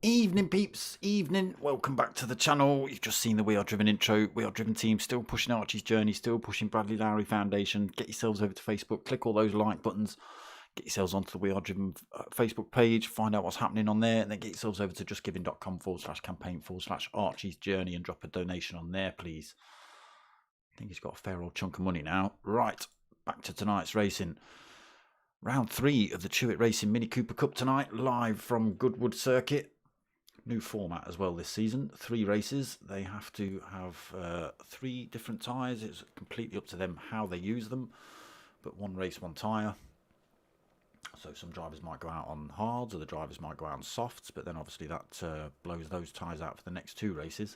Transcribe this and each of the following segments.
Evening peeps, evening, welcome back to the channel. You've just seen the We Are Driven intro. We Are Driven team still pushing Archie's journey, still pushing Bradley Lowry Foundation. Get yourselves over to Facebook, click all those like buttons, get yourselves onto the We Are Driven Facebook page, find out what's happening on there, and then get yourselves over to justgiving.com/campaign/Archie's journey and drop a donation on there, please. I think he's got a fair old chunk of money now. Right, back to tonight's racing. Round 3 of the CHewitt Racing Mini Cooper Cup tonight, live from Goodwood Circuit. New format as well this season. 3 races. They have to have 3 different tyres. It's completely up to them how they use them. But 1 race, 1 tyre. So some drivers might go out on hards, other drivers might go out on softs. But then obviously that blows those tyres out for the next 2 races.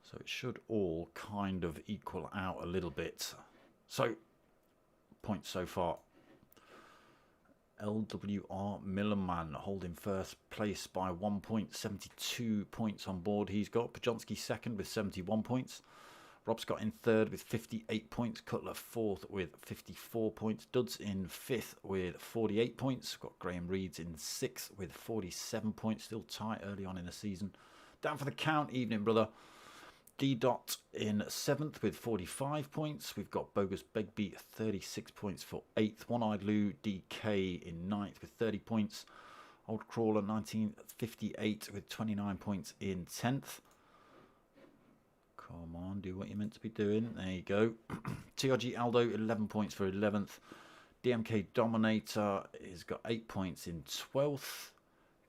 So it should all kind of equal out a little bit. So points so far. LWR Millerman holding first place by 1 point, 72 points on board. He's got Pajonski second with 71 points. Rob Scott in third with 58 points. Cutler fourth with 54 points. Duds in fifth with 48 points. Got Graham Reeds in sixth with 47 points. Still tight early on in the season. Down for the count, evening brother. D. Dot in 7th with 45 points. We've got Bogus Begbie 36 points for 8th. One-Eyed Lou DK in 9th with 30 points. Old Crawler 1958 with 29 points in 10th. Come on, do what you're meant to be doing. There you go. TRG Aldo 11 points for 11th. DMK Dominator has got 8 points in 12th.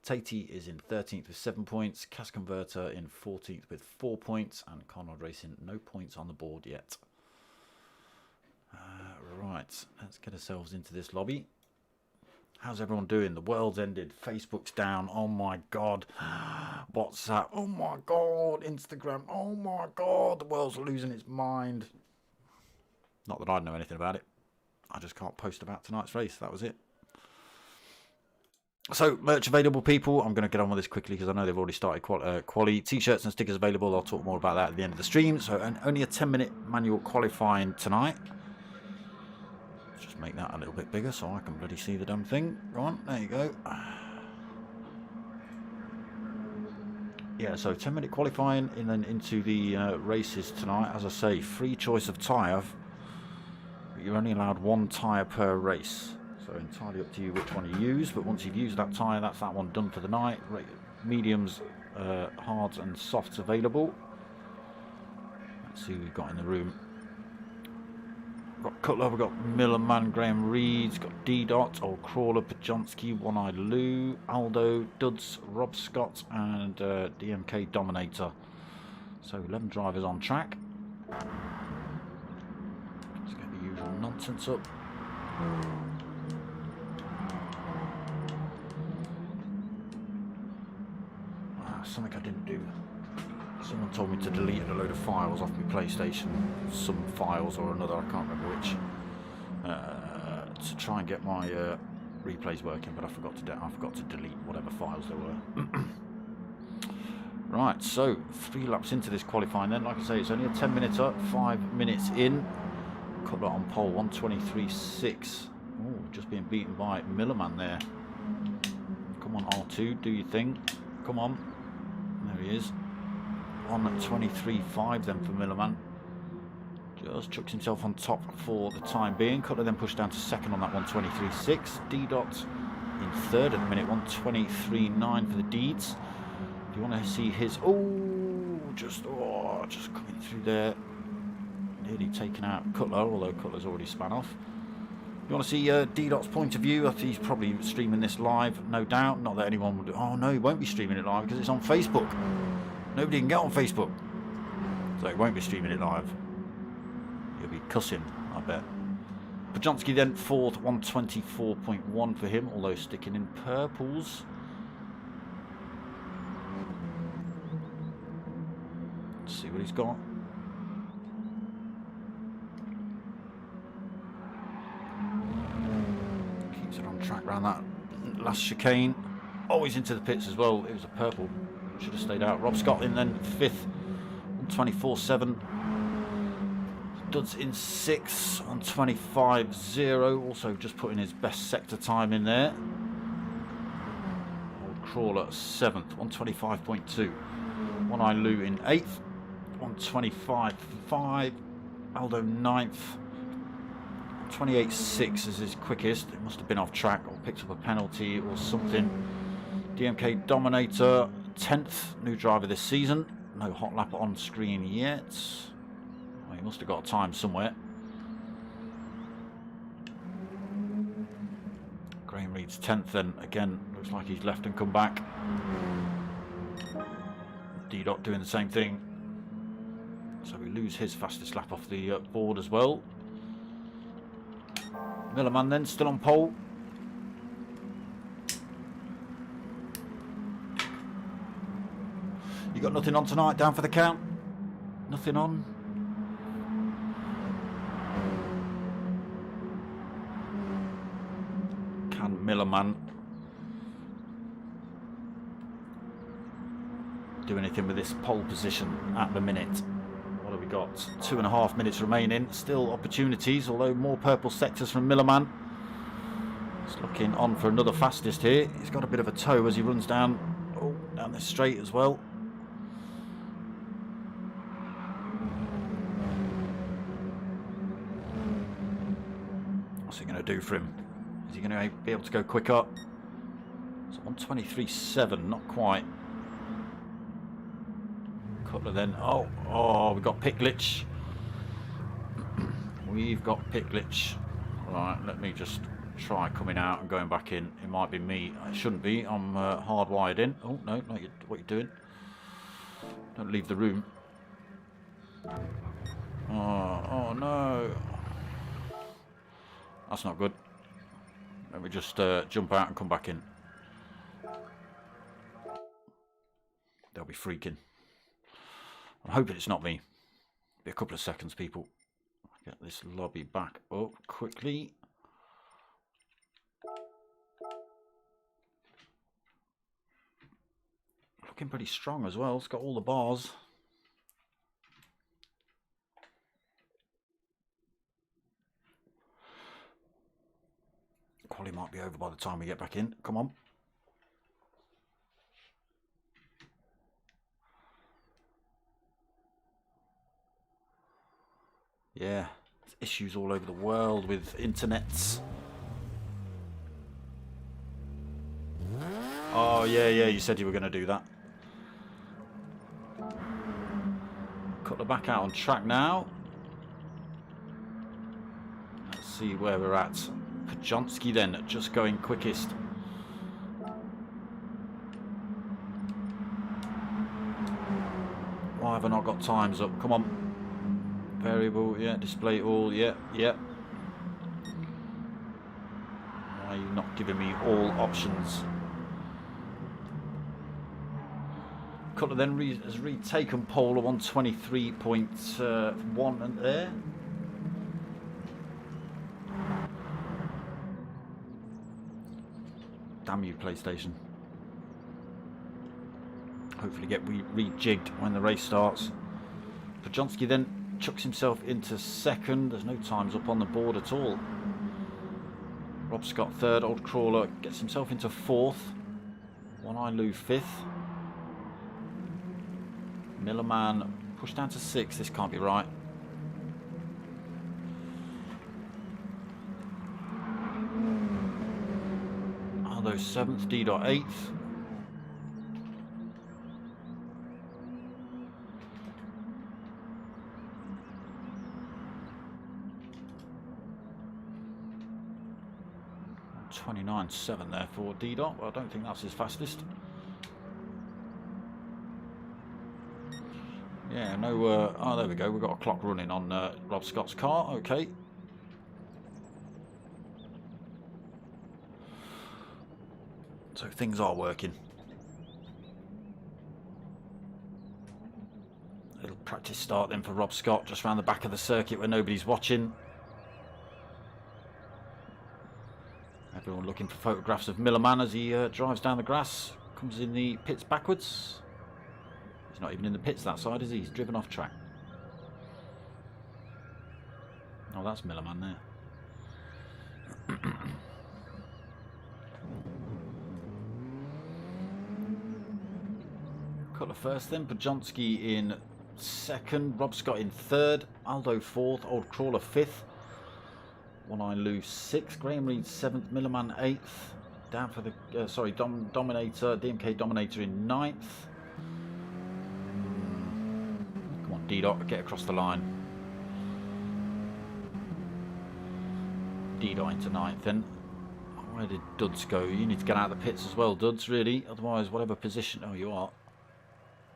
Tatey is in 13th with 7 points. Cash Converter in 14th with 4 points. And Conrad Racing, no points on the board yet. Right, let's get ourselves into this lobby. How's everyone doing? The world's ended. Facebook's down. Oh my God. WhatsApp. Oh my God. Instagram. Oh my God. The world's losing its mind. Not that I know anything about it. I just can't post about tonight's race. That was it. So, merch available, people. I'm going to get on with this quickly because I know they've already started quali. T-shirts and stickers available. I'll talk more about that at the end of the stream. So, only a 10-minute manual qualifying tonight. Let's just make that a little bit bigger so I can bloody see the damn thing. Go on, there you go. Yeah, so 10-minute qualifying and then into the races tonight. As I say, free choice of tyre. You're only allowed 1 tyre per race. So entirely up to you which one you use, but once you've used that tyre, that's that one done for the night. Mediums, hards and softs available. Let's see who we've got in the room. We've got Cutler, we've got Millerman, Graham Reeds, got D-Dot, Old Crawler, Pajonski, One-Eyed Lou, Aldo, Duds, Rob Scott and DMK Dominator. So 11 drivers on track. Let's get the usual nonsense up. Something I didn't do. Someone told me to delete a load of files off my PlayStation, some files or another, I can't remember which, to try and get my replays working, but I forgot to delete whatever files there were. Right, so 3 laps into this qualifying then. Like I say, it's only a 10-minute up, 5 minutes in. Cutler on pole, 1:23.6. Oh, just being beaten by Millerman there. Come on, R2, do your thing. Come on. There he is. 1:23.5 then for Millerman. Just chucks himself on top for the time being. Cutler then pushed down to second on that 1:23.6. D-Dot in third at the minute, 1:23.9 for the Deeds. If you want to see his... just coming through there. Nearly taken out Cutler, although Cutler's already span off. You want to see D-Dot's point of view? I think he's probably streaming this live, no doubt. Not that anyone would... Oh, no, he won't be streaming it live because it's on Facebook. Nobody can get on Facebook. So he won't be streaming it live. He'll be cussing, I bet. Podjonsky then fourth, 124.1 for him, although sticking in purples. Let's see what he's got. Keeps it on track around that last chicane. Oh, he's into the pits as well. It was a purple. Should have stayed out. Rob Scott in then fifth, 124.7. Duds in 6 on 25.0. Also just putting his best sector time in there. Old Crawler 7th, 125.2. One Eye Lou in 8th, 125.5. Aldo 9th, 28.6 is his quickest. It must have been off track or picked up a penalty or something. DMK Dominator 10th, new driver this season. No hot lap on screen yet. He must have got a time somewhere. Graham Reed's 10th then. Again, looks like he's left and come back. D-Dot doing the same thing. So we lose his fastest lap off the board as well. Millerman then, still on pole. You got nothing on tonight, down for the count? Nothing on? Millerman do anything with this pole position at the minute? What have we got? 2.5 minutes remaining. Still opportunities, although more purple sectors from Millerman. He's looking on for another fastest here. He's got a bit of a toe as he runs down this straight as well. What's he going to do for him? Is he going to be able to go quicker? It's 123.7, not quite. Cutler then. Oh, we've got pit glitch. We've got pit glitch. Right, let me just try coming out and going back in. It might be me. It shouldn't be. I'm hardwired in. Oh, no, not what you're doing. Don't leave the room. Oh no. That's not good. Let me just jump out and come back in. They'll be freaking. I'm hoping it's not me. Be a couple of seconds, people. Get this lobby back up quickly. Looking pretty strong as well. It's got all the bars. Quali might be over by the time we get back in. Come on. Yeah, there's issues all over the world with internets. Oh, yeah, you said you were going to do that. Cut the back out on track now. Let's see where we're at. Podjonsky then, just going quickest. Why have I not got times up? Come on. Variable, yeah, display all, yeah. Why are you not giving me all options? Cutler then has retaken pole of 123.1 and there. Damn you, PlayStation. Hopefully get rejigged when the race starts. Podjonsky then chucks himself into second. There's no times up on the board at all. Rob Scott third. Old Crawler gets himself into fourth. One Eye Lou fifth. Millerman pushed down to sixth. This can't be right. Aldo seventh. D-Dot eighth. 29.7 there for D-Dot. Well, I don't think that's his fastest. Yeah, no, oh, there we go. We've got a clock running on Rob Scott's car. Okay. So things are working. A little practice start then for Rob Scott, just around the back of the circuit where nobody's watching. Everyone looking for photographs of Millerman as he drives down the grass. Comes in the pits backwards. He's not even in the pits that side, is he? He's driven off track. Oh, that's Millerman there. Cutler first then, Podjonski in second, Rob Scott in third, Aldo fourth, Old Crawler fifth, One Eye Lou sixth, Graham Reed seventh, Millerman eighth, down for the Dominator, DMK Dominator in ninth. Come on, D-Dot, get across the line. D-Dot into ninth then. Where did Duds go? You need to get out of the pits as well, Duds, really. Otherwise, whatever position... Oh, you are.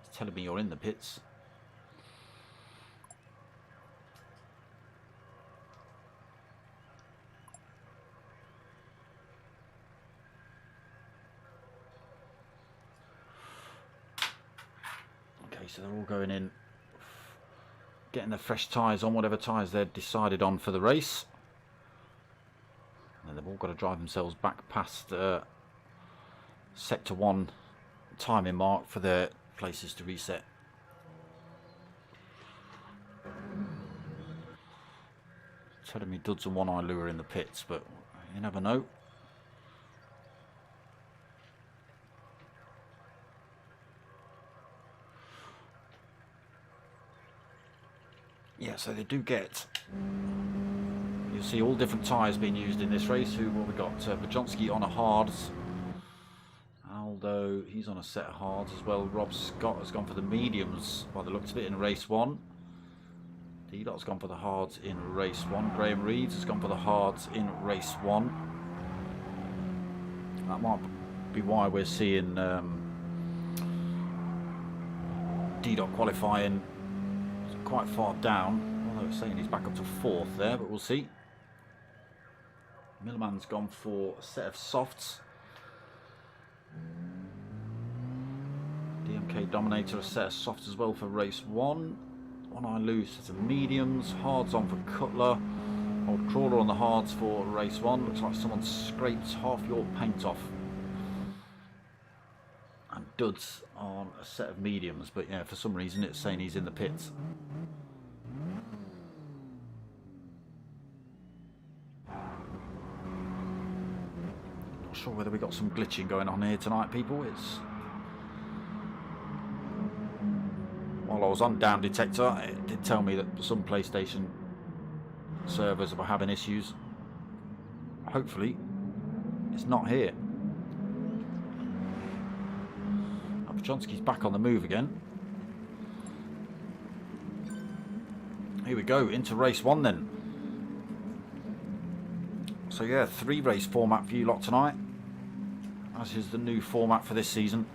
It's telling me you're in the pits. Okay, so they're all going in, getting their fresh tyres on, whatever tyres they're decided on for the race. And they've all got to drive themselves back past Sector 1 timing mark for their places to reset. Telling me Duds and One Eye Lou are in the pits, but you never know. Yeah, so they do get... You'll see all different tyres being used in this race. What we got? Podjonski on a hards. Aldo, he's on a set of hards as well. Rob Scott has gone for the mediums by the looks of it in race 1. D-Dot's gone for the hards in race 1. Graham Reeds has gone for the hards in race 1. That might be why we're seeing D-Dot qualifying quite far down. Although it's saying he's back up to 4th there, but we'll see. Millerman's gone for a set of softs. DMK Dominator a set of softs as well for race 1. One Eye Lou set of mediums. Hards on for Cutler. Old Crawler on the hards for race 1. Looks like someone scraped half your paint off. And Duds on a set of mediums, but yeah, for some reason it's saying he's in the pits. Sure whether we got some glitching going on here tonight, people. It's while I was on Down Detector, it did tell me that some PlayStation servers were having issues. Hopefully it's not here. Podjonski's back on the move again. Here we go into race 1 then. So yeah, 3 race format for you lot tonight, as is the new format for this season.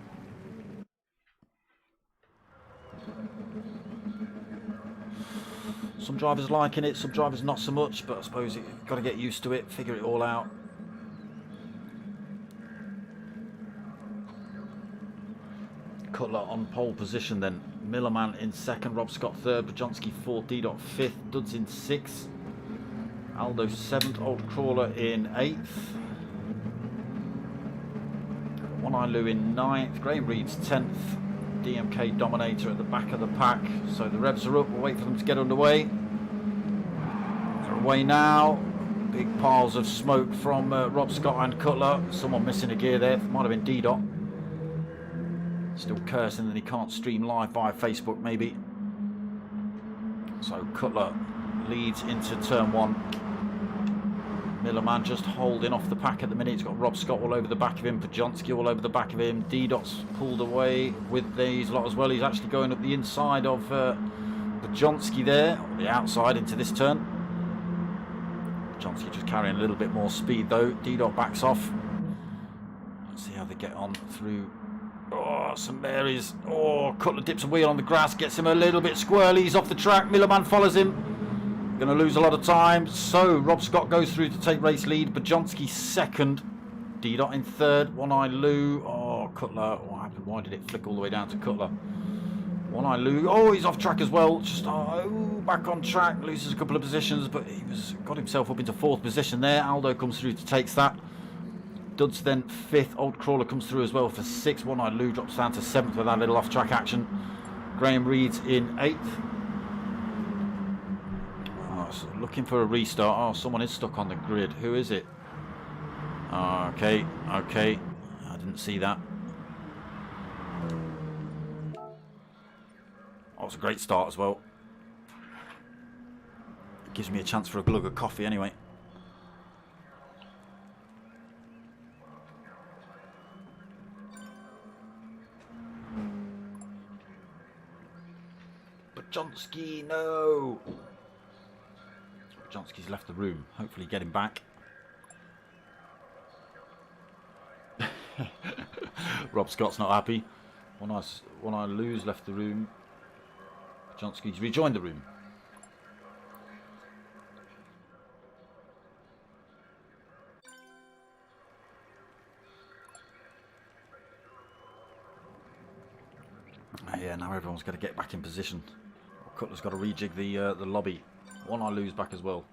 Some drivers liking it, some drivers not so much, but I suppose you've got to get used to it, figure it all out. Cutler on pole position then. Millerman in 2nd, Rob Scott 3rd, Podjonski 4th, D-Dot 5th, Duds in 6th. Aldo 7th, Old Crawler in 8th. One Eye Lou in 9th, Graham Reed's 10th, DMK Dominator at the back of the pack. So the revs are up, we'll wait for them to get underway. They're away now. Big piles of smoke from Rob Scott and Cutler. Someone missing a gear there, might have been D-Dot. Still cursing that he can't stream live via Facebook maybe. So Cutler leads into turn 1. Millerman just holding off the pack at the minute. He's got Rob Scott all over the back of him, Podjonski all over the back of him. D-Dot's pulled away with these lot as well. He's actually going up the inside of Podjonski there, or the outside into this turn. Johnson just carrying a little bit more speed though. D-Dot backs off. Let's see how they get on through. Oh, St Mary's. Oh, Cutler dips a wheel on the grass, gets him a little bit squirrely. He's off the track. Millerman follows him. Going to lose a lot of time. So Rob Scott goes through to take race lead. Bajonski second. D-Dot in third. One Eye Lou. Oh, Cutler. What happened? Why did it flick all the way down to Cutler? One Eye Lou. Oh, he's off track as well. Just back on track. Loses a couple of positions, but he got himself up into fourth position there. Aldo comes through to take that. Duds then fifth. Old Crawler comes through as well for sixth. One Eye Lou drops down to seventh with that little off track action. Graham Reed's in eighth. Oh, so looking for a restart. Oh, someone is stuck on the grid. Who is it? Oh, okay. I didn't see that. Oh, it's a great start as well. It gives me a chance for a glug of coffee anyway. Bajonski, no! Bajonski's left the room. Hopefully get him back. Rob Scott's not happy. One Eye Lou's left the room. Bajonski's rejoined the room. Yeah, now everyone's got to get back in position. Cutler's got to rejig the lobby. One Eye Lou's back as well.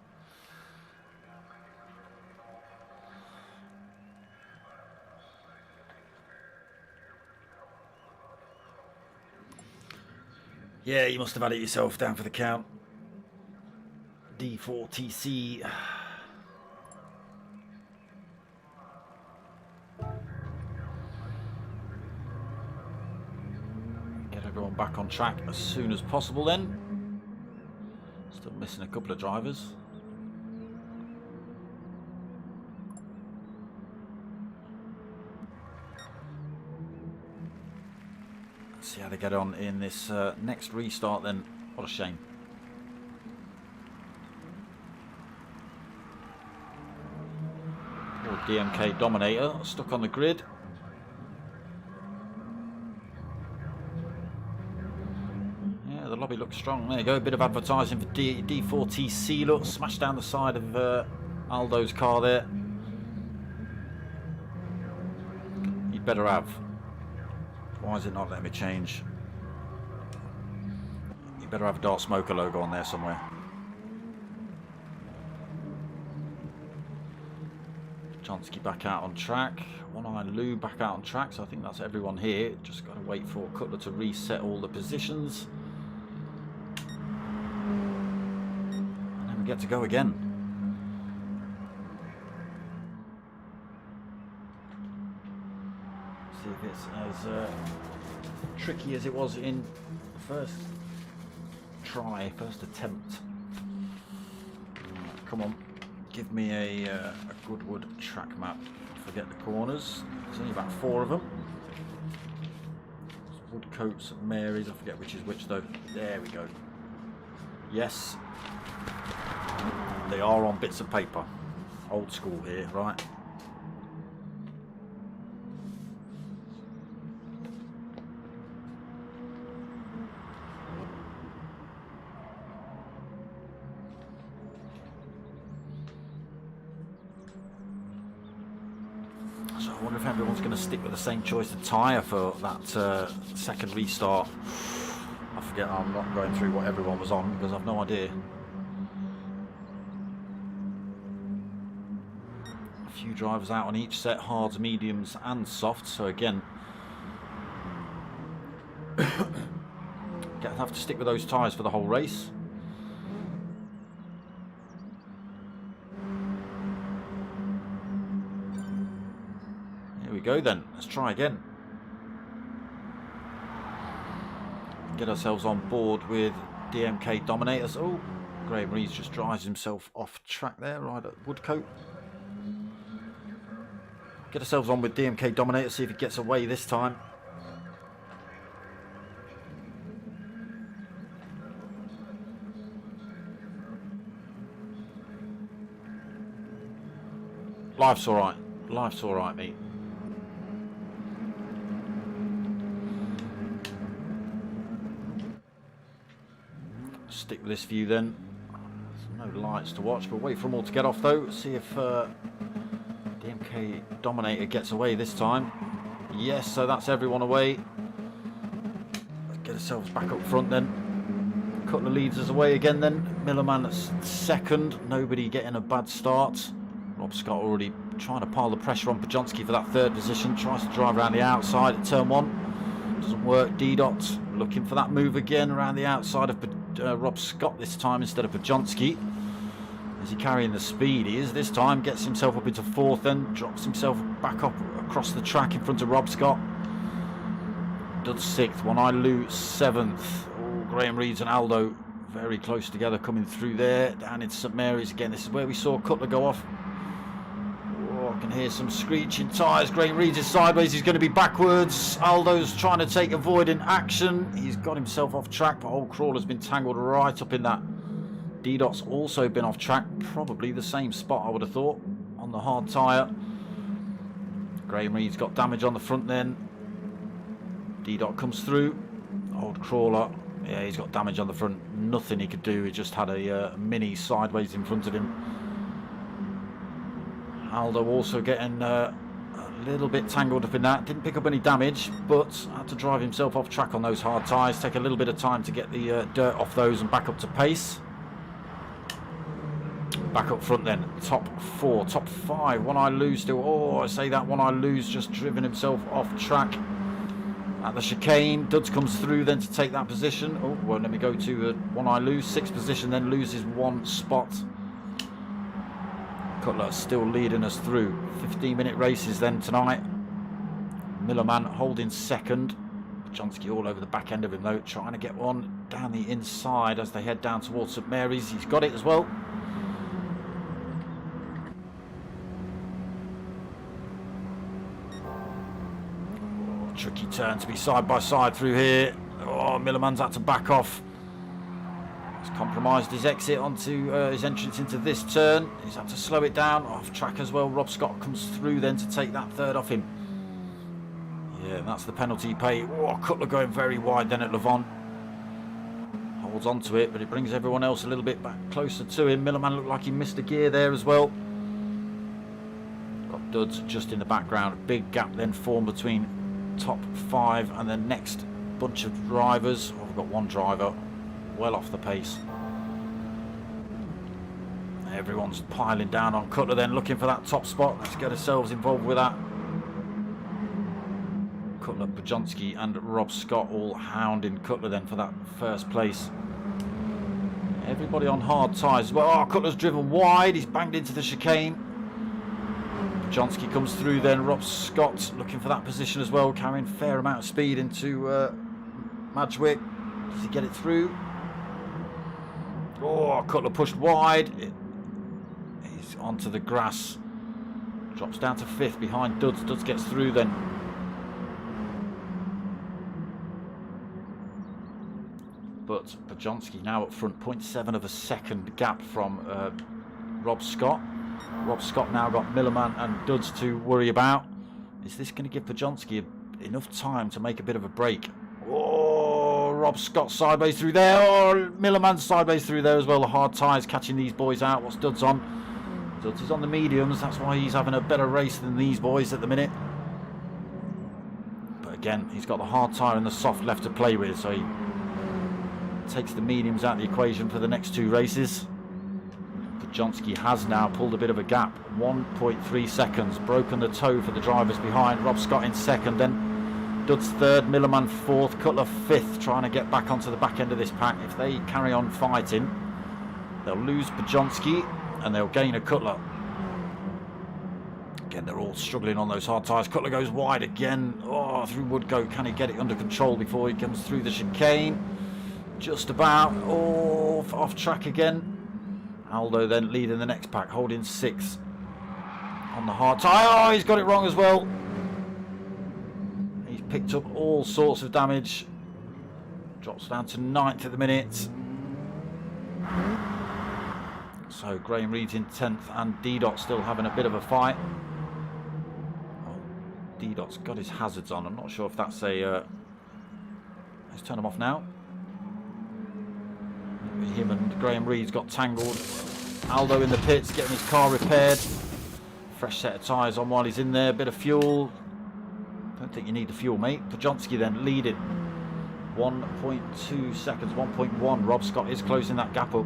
Yeah, you must have had it yourself down for the count. D4TC. Get everyone back on track as soon as possible then. Still missing a couple of drivers. See how they get on in this next restart then. What a shame. Poor DMK Dominator stuck on the grid. Yeah, the lobby looks strong. There you go, a bit of advertising for D4TC. Look, smashed down the side of Aldo's car there. You'd better have. Why is it not letting me change? You better have a Dark Smoker logo on there somewhere. Bajonski back out on track. One Eye Lou back out on track. So I think that's everyone here. Just got to wait for Cutler to reset all the positions. And then we get to go again. See if it's as tricky as it was in the first try, first attempt. Right, come on, give me a Goodwood track map. Forget the corners. There's only about 4 of them. Woodcote, St Mary's. I forget which is which though. There we go. Yes, they are on bits of paper. Old school here, right? I wonder if everyone's going to stick with the same choice of tyre for that second restart. I forget, I'm not going through what everyone was on because I've no idea. A few drivers out on each set, hards, mediums and softs, so again have to stick with those tyres for the whole race. Here we go then, let's try again. Get ourselves on board with DMK Dominators. Oh, Graham Reeves just drives himself off track there, right at Woodcote. Get ourselves on with DMK Dominator, see if he gets away this time. Life's alright. Life's alright, mate. Stick with this view then. There's no lights to watch, but wait for them all to get off though. See if DMK Dominator gets away this time. Yes, so that's everyone away. Let's get ourselves back up front then. Cutler leads us away again then. Millerman at second. Nobody getting a bad start. Rob Scott already trying to pile the pressure on Pajonski for that third position. Tries to drive around the outside at turn one. Doesn't work. D-Dot looking for that move again around the outside of Rob Scott this time instead of Pajonski. Is he carrying the speed? He is this time. Gets himself up into fourth, then drops himself back up across the track in front of Rob Scott. Does sixth. One Eye Lou seventh. Oh, Graham Reeds and Aldo very close together coming through there. Down into St Mary's again. This is where we saw Cutler go off. Oh, I can hear some screeching tyres. Graham Reeds is sideways. He's going to be backwards. Aldo's trying to take avoiding action. He's got himself off track, but Old Crawler's been tangled right up in that. D-Dot's also been off track, probably the same spot I would have thought, on the hard tyre. Graham Reed's got damage on the front then. D-Dot comes through. Old Crawler, yeah, he's got damage on the front. Nothing he could do, he just had a mini sideways in front of him. Aldo also getting a little bit tangled up in that. Didn't pick up any damage, but had to drive himself off track on those hard tyres. Take a little bit of time to get the dirt off those and back up to pace. Back up front then, top four, top five. One Eye Lou's still, oh, I say that, One Eye Lou's just driven himself off track at the chicane. Duds comes through then to take that position. Oh, well, let me go to One Eye Lou, sixth position, then loses one spot. Cutler still leading us through. 15-minute races then tonight. Millerman holding second. Pajonski all over the back end of him though, trying to get one down the inside as they head down towards St Mary's. He's got it as well. Tricky turn to be side by side through here. Oh, Millerman's had to back off. He's compromised his exit onto his entrance into this turn. He's had to slow it down. Off track as well. Rob Scott comes through then to take that third off him. Yeah, and that's the penalty pay. Oh, Cutler going very wide then at Levon. Holds on to it, but it brings everyone else a little bit back closer to him. Millerman looked like he missed a gear there as well. Got Duds just in the background. A big gap then formed between top five and the next bunch of drivers. Oh, we've got one driver well off the pace. Everyone's piling down on Cutler then, looking for that top spot. Let's get ourselves involved with that. Cutler, Pajonski and Rob Scott all hounding Cutler then for that first place. Everybody on hard tyres. Well, oh, Cutler's driven wide. He's banged into the chicane. Pajonski comes through then. Rob Scott looking for that position as well, carrying a fair amount of speed into Madgwick. Does he get it through? Oh, Cutler pushed wide. He's onto the grass. Drops down to fifth behind Duds. Duds gets through then. But Pajonski now up front, 0.7 of a second gap from Rob Scott. Rob Scott now got Millerman and Duds to worry about. Is this going to give Pajonski enough time to make a bit of a break? Oh, Rob Scott sideways through there. Oh, Millerman sideways through there as well. The hard tyres catching these boys out. What's Duds on? Duds is on the mediums. That's why he's having a better race than these boys at the minute. But again, he's got the hard tyre and the soft left to play with, so he takes the mediums out of the equation for the next two races. Pajonski has now pulled a bit of a gap, 1.3 seconds, broken the toe for the drivers behind. Rob Scott in second, then Duds third, Millerman fourth, Cutler fifth, trying to get back onto the back end of this pack. If they carry on fighting, they'll lose Pajonski and they'll gain a Cutler. Again, they're all struggling on those hard tyres. Cutler goes wide again. Oh, through Woodcote. Can he get it under control before he comes through the chicane? Just about. Oh, off track again. Aldo then leading the next pack, holding sixth on the hard tyre. Oh, he's got it wrong as well. He's picked up all sorts of damage. Drops down to ninth at the minute. So Graham Reed's in 10th and D-Dot still having a bit of a fight. Oh, D-Dot's got his hazards on. I'm not sure if that's a... let's turn them off now. Him and Graham Reed's got tangled. Aldo in the pits getting his car repaired. Fresh set of tyres on while he's in there. Bit of fuel. Don't think you need the fuel, mate. Podjonski then leading. 1.2 seconds, 1.1. Rob Scott is closing that gap up.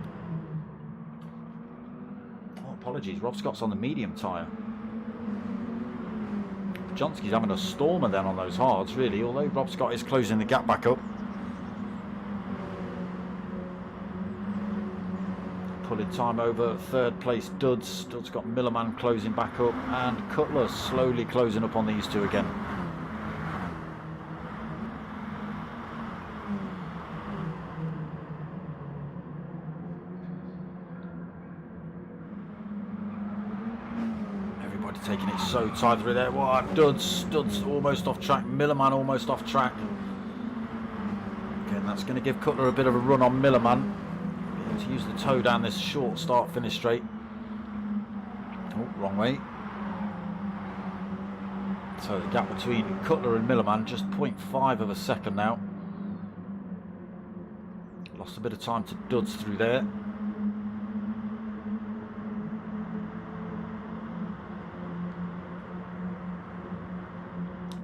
Oh, apologies. Rob Scott's on the medium tyre. Podjonski's having a stormer then on those hards, really, although Rob Scott is closing the gap back up. Pulling time over third place Duds. Duds got Millerman closing back up, and Cutler slowly closing up on these two again. Everybody taking it so tight through there. Wow, Duds almost off track. Millerman almost off track. Again, that's going to give Cutler a bit of a run on Millerman. To use the toe down this short start finish straight. Oh, wrong way. So the gap between Cutler and Millerman just 0.5 of a second now. Lost a bit of time to Duds through there.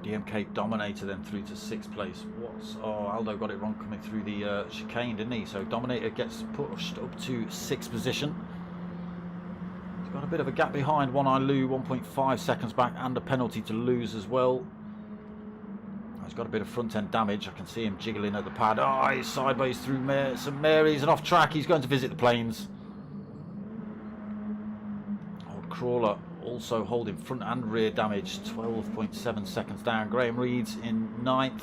DMK Dominator then through to 6th place. Oh, Aldo got it wrong coming through the chicane, didn't he? So Dominator gets pushed up to 6th position. He's got a bit of a gap behind One Eye Lou, 1.5 seconds back, and a penalty to lose as well. He's got a bit of front end damage. I can see him jiggling at the pad. Oh, he's sideways through St Mary's and off track. He's going to visit the plains. Old Crawler also holding front and rear damage, 12.7 seconds down. Graham Reed's in 9th.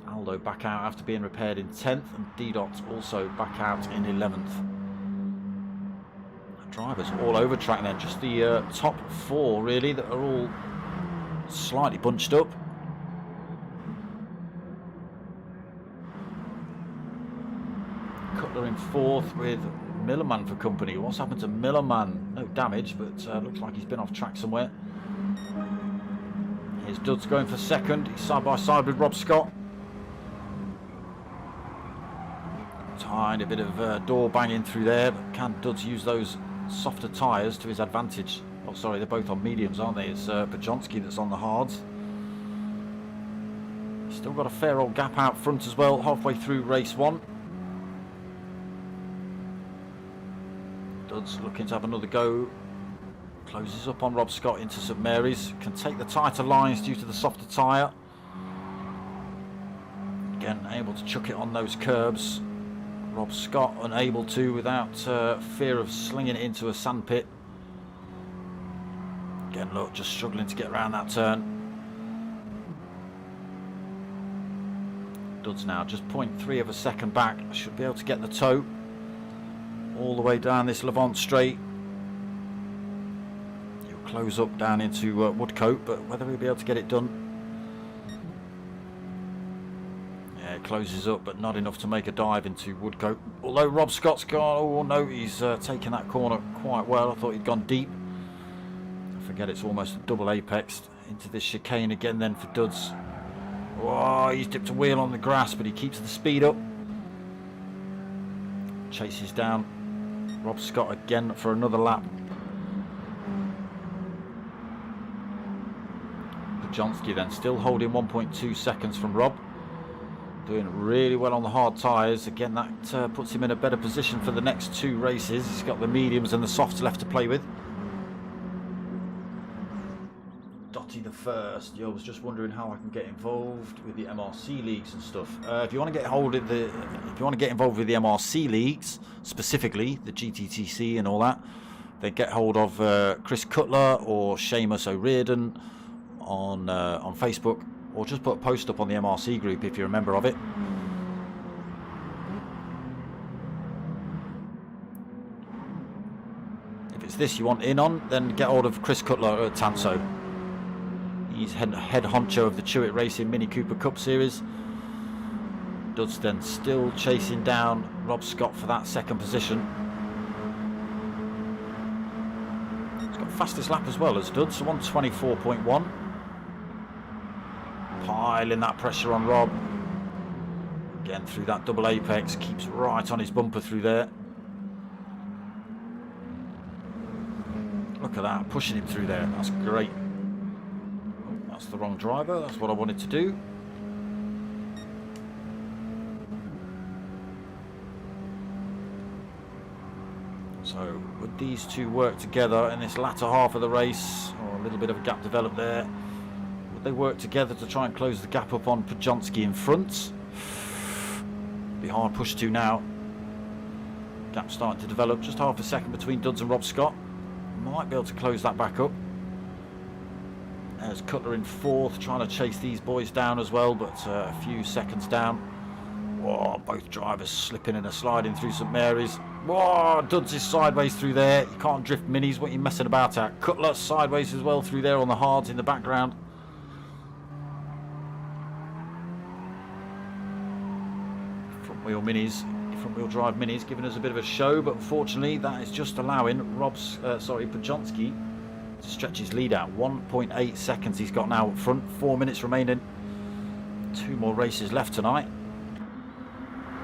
Aldo back out after being repaired in 10th, and D-Dot also back out in 11th. Drivers all over track then, just the top 4 really that are all slightly bunched up. Cutler in 4th with Millerman for company. What's happened to Millerman? No damage, but looks like he's been off track somewhere. Here's Duds going for 2nd. He's side by side with Rob Scott. Tiny bit of door banging through there, but can Duds use those softer tyres to his advantage? Oh, sorry, they're both on mediums, aren't they? It's Podjonski that's on the hards. Still got a fair old gap out front as well, halfway through race 1. Duds looking to have another go. Closes up on Rob Scott into St Mary's. Can take the tighter lines due to the softer tyre. Again, able to chuck it on those curbs. Rob Scott unable to without fear of slinging it into a sandpit. Again, look, just struggling to get around that turn. Duds now just 0.3 of a second back. Should be able to get the toe all the way down this Levant straight. He'll close up down into Woodcote, but whether he'll be able to get it done. Yeah, it closes up, but not enough to make a dive into Woodcote. Although Rob Scott's gone, oh no, he's taken that corner quite well. I thought he'd gone deep. I forget it's almost a double apex into this chicane again then for Duds. Oh, he's dipped a wheel on the grass, but he keeps the speed up. Chases down Rob Scott again for another lap. Podjonski then still holding 1.2 seconds from Rob. Doing really well on the hard tyres. Again, that puts him in a better position for the next 2 races. He's got the mediums and the softs left to play with. Dotty the first. I was just wondering how I can get involved with the MRC leagues and stuff. If you want to get involved with the MRC leagues, specifically the GTTC and all that, then get hold of Chris Cutler or Seamus O'Riordan on Facebook, or just put a post up on the MRC group if you're a member of it. If it's this you want in on, then get hold of Chris Cutler at TANSO. He's head honcho of the CHewitt Racing Mini Cooper Cup Series. Dudston still chasing down Rob Scott for that 2nd position. fastest lap as well as Dud, so 1:24.1. Piling that pressure on Rob. Again through that double apex, keeps right on his bumper through there. Look at that, pushing him through there. That's great. Oh, that's the wrong driver. That's what I wanted to do. So, would these two work together in this latter half of the race? Or a little bit of a gap developed there. Would they work together to try and close the gap up on Podjonski in front? Be hard push to now. Gap starting to develop. Just half a second between Duds and Rob Scott. Might be able to close that back up. There's Cutler in fourth, trying to chase these boys down as well, but a few seconds down. Whoa, both drivers slipping and sliding through St Mary's. Whoa, Duds is sideways through there. You can't drift minis. What are you messing about at? Cutler sideways as well through there on the hards in the background. Front wheel drive minis giving us a bit of a show, but unfortunately that is just allowing Podjonski to stretch his lead out. 1.8 seconds he's got now up front. 4 minutes remaining. 2 more races left tonight.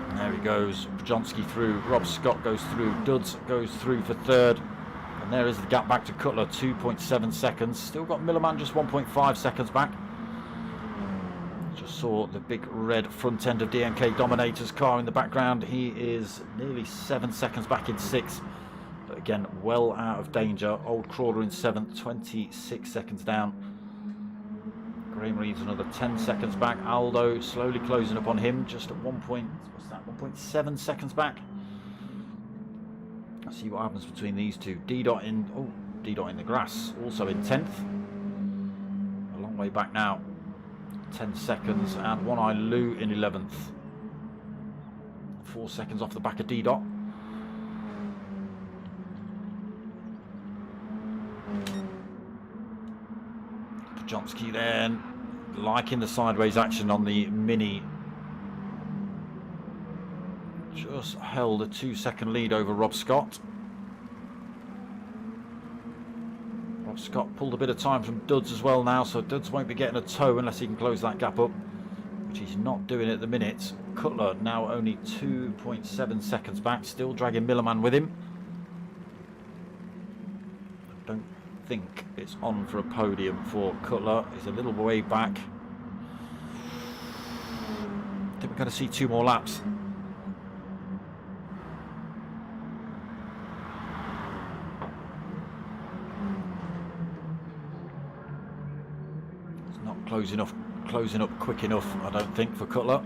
And there he goes. Podjonski through. Rob Scott goes through. Duds goes through for third. And there is the gap back to Cutler. 2.7 seconds. Still got Millerman just 1.5 seconds back. Just saw the big red front end of DMK Dominator's car in the background. He is nearly 7 seconds back in 6th. But again, well out of danger. Old Crawler in 7th, 26 seconds down. Graham Reed's another 10 seconds back. Aldo slowly closing up on him, just at 1.7 seconds back. Let's see what happens between these two. D-Dot in the grass, also in 10th. A long way back now. 10 seconds, and One Eye Lou in 11th. 4 seconds off the back of D-Dot. Podjonski then liking the sideways action on the Mini. Just held a 2-second lead over Rob Scott. Rob Scott pulled a bit of time from Duds as well now, so Duds won't be getting a tow unless he can close that gap up, which he's not doing at the minute. Cutler now only 2.7 seconds back, still dragging Millerman with him. I don't think it's on for a podium for Cutler. He's a little way back. I think we're going to see 2 more laps. It's not closing up quick enough, I don't think, for Cutler.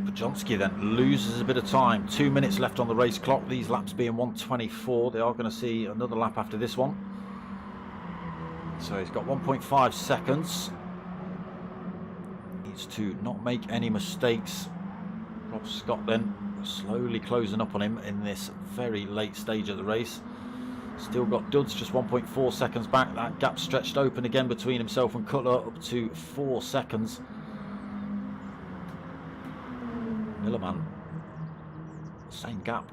Podjonski then loses a bit of time. 2 minutes left on the race clock. These laps being 1:24. They are going to see another lap after this one. So he's got 1.5 seconds. Needs to not make any mistakes. Rob Scott then slowly closing up on him in this very late stage of the race. Still got Duds just 1.4 seconds back. That gap stretched open again between himself and Cutler, up to 4 seconds. Millerman, same gap.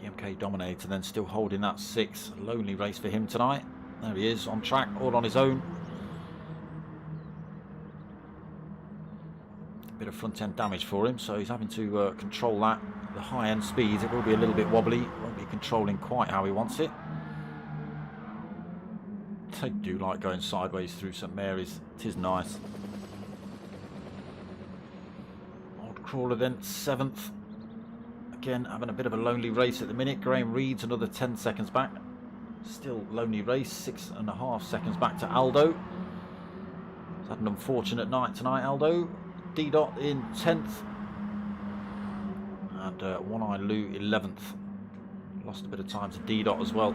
DMK Dominator then still holding that 6. Lonely race for him tonight. There he is on track, all on his own. A bit of front end damage for him, so he's having to control that. The high end speeds, it will be a little bit wobbly. Won't be controlling quite how he wants it. They do like going sideways through St Mary's. It is nice. Crawler then 7th. Again, having a bit of a lonely race at the minute. Graham Reed's another 10 seconds back. Still lonely race, 6.5 seconds back to Aldo. He's had an unfortunate night tonight, Aldo. D-Dot in 10th. And One Eye Lou 11th. Lost a bit of time to D-Dot as well.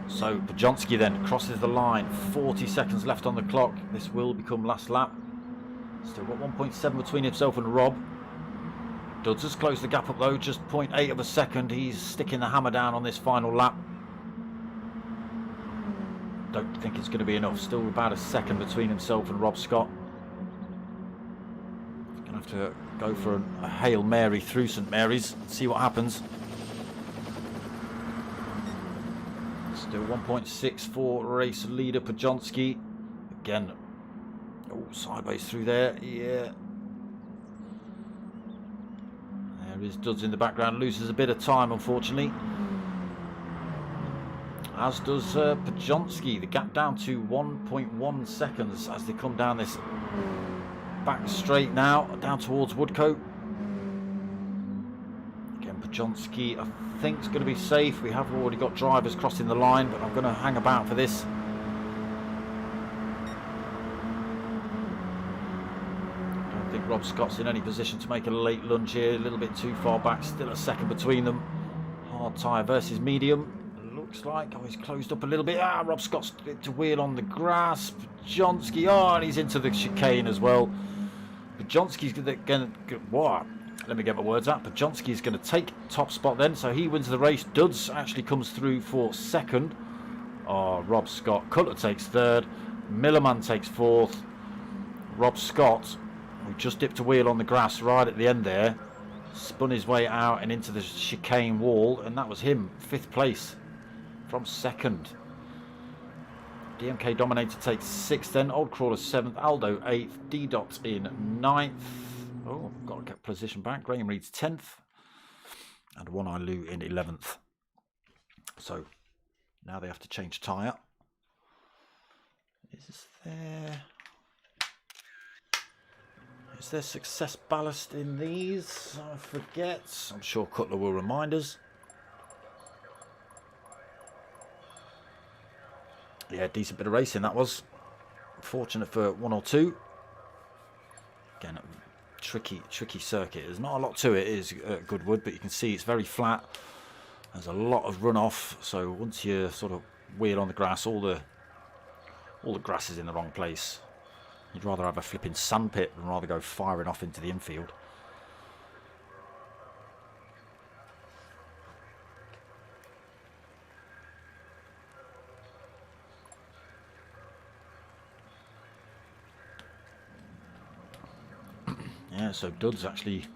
So Podjonski then crosses the line. 40 seconds left on the clock. This will become last lap. Still got 1.7 between himself and Rob. Duds has closed the gap up though, just 0.8 of a second. He's sticking the hammer down on this final lap. Don't think it's going to be enough. Still about a second between himself and Rob Scott. Going to have to go for a Hail Mary through St Mary's and see what happens. Still 1.64 race leader Podjonski. Again, oh, sideways through there, yeah. There is Duds in the background, loses a bit of time unfortunately. As does Podjonski. The gap down to 1.1 seconds as they come down this back straight now, down towards Woodcote. Again, Podjonski, I think, is going to be safe. We have already got drivers crossing the line, but I'm going to hang about for this. I don't think Rob Scott's in any position to make a late lunge here. A little bit too far back, still a second between them. Hard tyre versus medium. Looks like, oh, he's closed up a little bit. Ah, Rob Scott's to wheel on the grass. Podjonski, oh, and he's into the chicane as well. Podjonski's going to, what? Let me get my words out. Podjonski's going to take top spot then, so he wins the race. Duds actually comes through for second. Oh, Rob Scott. Cutler takes third. Millerman takes fourth. Rob Scott, who just dipped a wheel on the grass right at the end there, spun his way out and into the chicane wall, and that was him, fifth place from second. DMK Dominator takes sixth then, Old Crawler seventh, Aldo eighth, D-Dot in ninth. Oh, got to get position back. Graham Reed's 10th, and One Eye Lou in 11th. So now they have to change tyre. Is there success ballast in these? I forget. I'm sure Cutler will remind us. Yeah, decent bit of racing that was. Fortunate for one or two. Again, tricky circuit. There's not a lot to it. It is Goodwood, but you can see it's very flat. There's a lot of runoff. So once you sort of wheel on the grass, all the grass is in the wrong place. You'd rather have a flipping sandpit than rather go firing off into the infield. Yeah, so Duds actually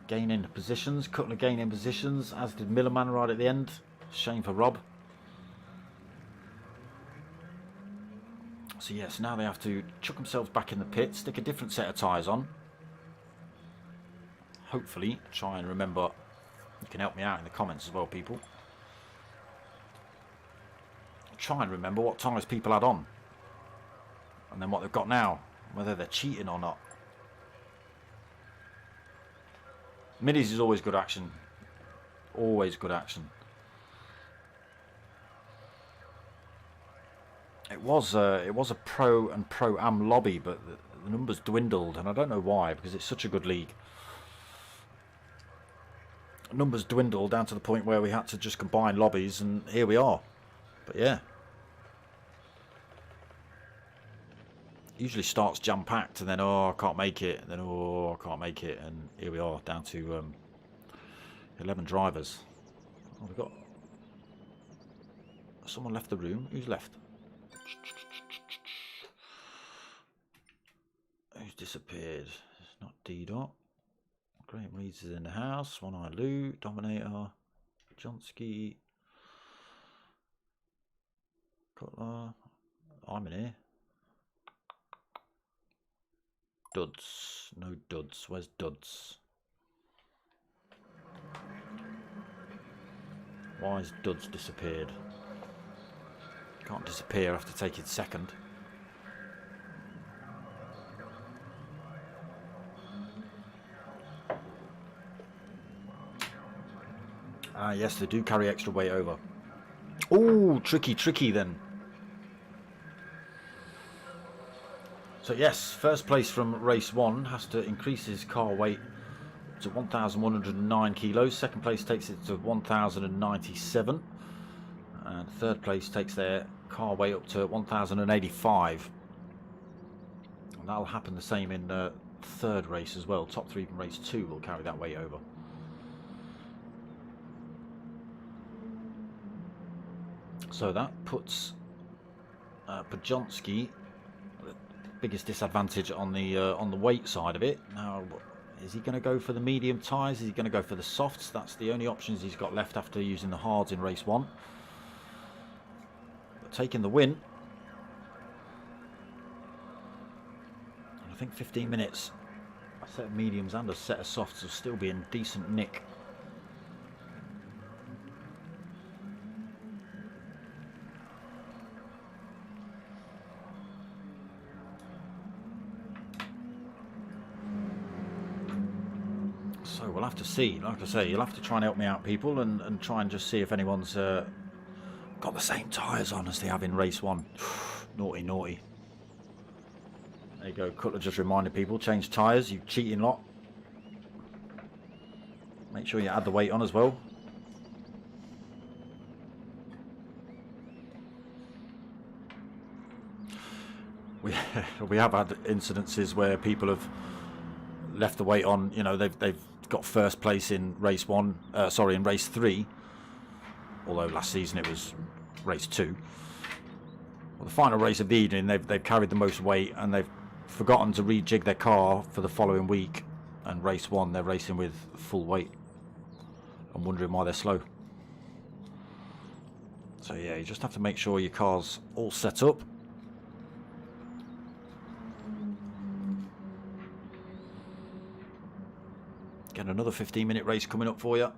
gaining positions, Cutler gaining positions, as did Millerman right at the end. Shame for Rob. So yes, now they have to chuck themselves back in the pit, stick a different set of tyres on. Hopefully, try and remember, you can help me out in the comments as well, people. Try and remember what tyres people had on. And then what they've got now, whether they're cheating or not. Middies is always good action. Always good action. It was a pro and pro-am lobby, but the numbers dwindled, and I don't know why, because it's such a good league. Numbers dwindled down to the point where we had to just combine lobbies, and here we are. But yeah. Usually starts jam-packed, and then, oh, I can't make it, and then, oh, I can't make it, and here we are, down to 11 drivers. Oh, we've got... Someone left the room. Who's left? Who's disappeared? It's not D-Dot. Graham Reeds is in the house. One Eye Lou, Dominator, Podjonski, Cutler. I'm in here. Duds. No Duds. Where's Duds? Why has Duds disappeared? Can't disappear after taking second. Ah, yes, they do carry extra weight over. Oh, tricky then. So yes, first place from race 1 has to increase his car weight to 1,109 kilos. Second place takes it to 1,097. And third place takes their car weight up to 1,085. And that'll happen the same in the third race as well. Top 3 from race 2 will carry that weight over. So that puts Podjonski, the biggest disadvantage on the weight side of it. Now Is he going to go for the medium tyres? Is he going to go for the softs? That's the only options he's got left after using the hards in race 1. But taking the win. And I think 15 minutes, a set of mediums and a set of softs will still be in decent nick. So we'll have to see. Like I say, you'll have to try and help me out, people, and try and just see if anyone's got the same tyres on as they have in race 1. Naughty, naughty. There you go. Cutler just reminded people, change tyres, you cheating lot. Make sure you add the weight on as well. We have had incidences where people have left the weight on. You know, they've got first place in race 1, sorry, in race 3, although last season it was race 2. Well, the final race of the evening, they've carried the most weight and they've forgotten to rejig their car for the following week, and race 1 they're racing with full weight. I'm wondering why they're slow. So yeah, you just have to make sure your car's all set up. Get another 15-minute race coming up for you.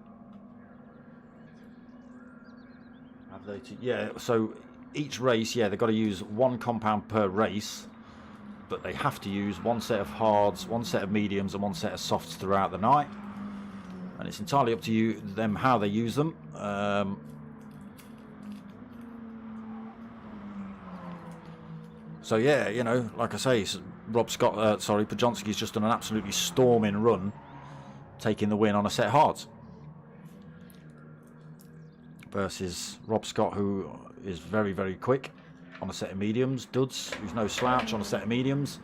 Have they? Yeah. So each race, yeah, they've got to use 1 compound per race, but they have to use 1 set of hards, 1 set of mediums, and 1 set of softs throughout the night. And it's entirely up to them how they use them. So yeah, you know, like I say, Podjonsky's just done an absolutely storming run, taking the win on a set of hards versus Rob Scott, who is very, very quick on a set of mediums. Duds, who's no slouch, on a set of mediums.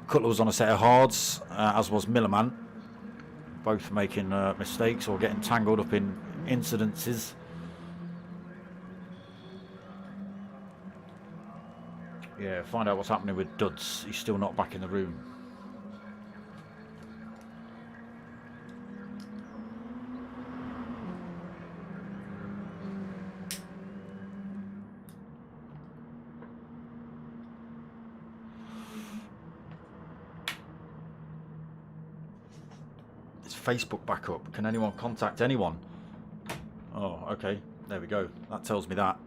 Cutler was on a set of hards, as was Millerman, both making mistakes or getting tangled up in incidences. Yeah, find out what's happening with Duds. He's still not back in the room. Facebook back up. Can anyone contact anyone? Oh, okay. There we go. That tells me that.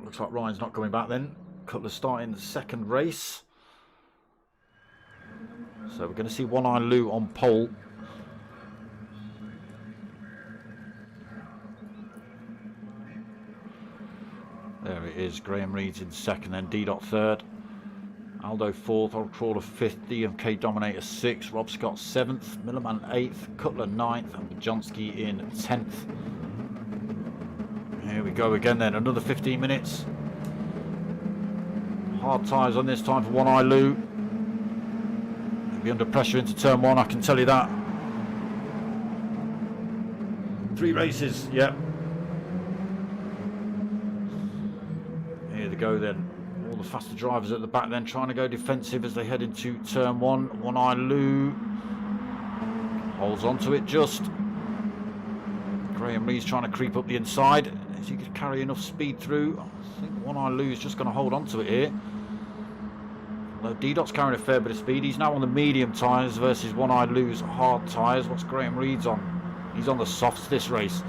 Looks like Ryan's not coming back then. Cutler's starting the second race. So we're going to see One Eye Lou on pole. There it is. Graham Reed's in second, then D-Dot third. Aldo 4th, Old Crawler 5th, DMK Dominator 6th, Rob Scott 7th, Millerman 8th, Cutler 9th, and Podjonsky in 10th. Here we go again then, another 15 minutes. Hard tyres on this time for One Eye Lou. He'll be under pressure into turn 1, I can tell you that. 3 races, yep. Here they go then. All the faster drivers at the back then trying to go defensive as they head into turn 1. One Eye Lou holds on to it just. Graham Reed's trying to creep up the inside. If he could carry enough speed through, I think One Eye Lou's just going to hold on to it here. Although D-Dot's carrying a fair bit of speed. He's now on the medium tyres versus One Eye Lou's hard tyres. What's Graham Reed's on? He's on the softs this race.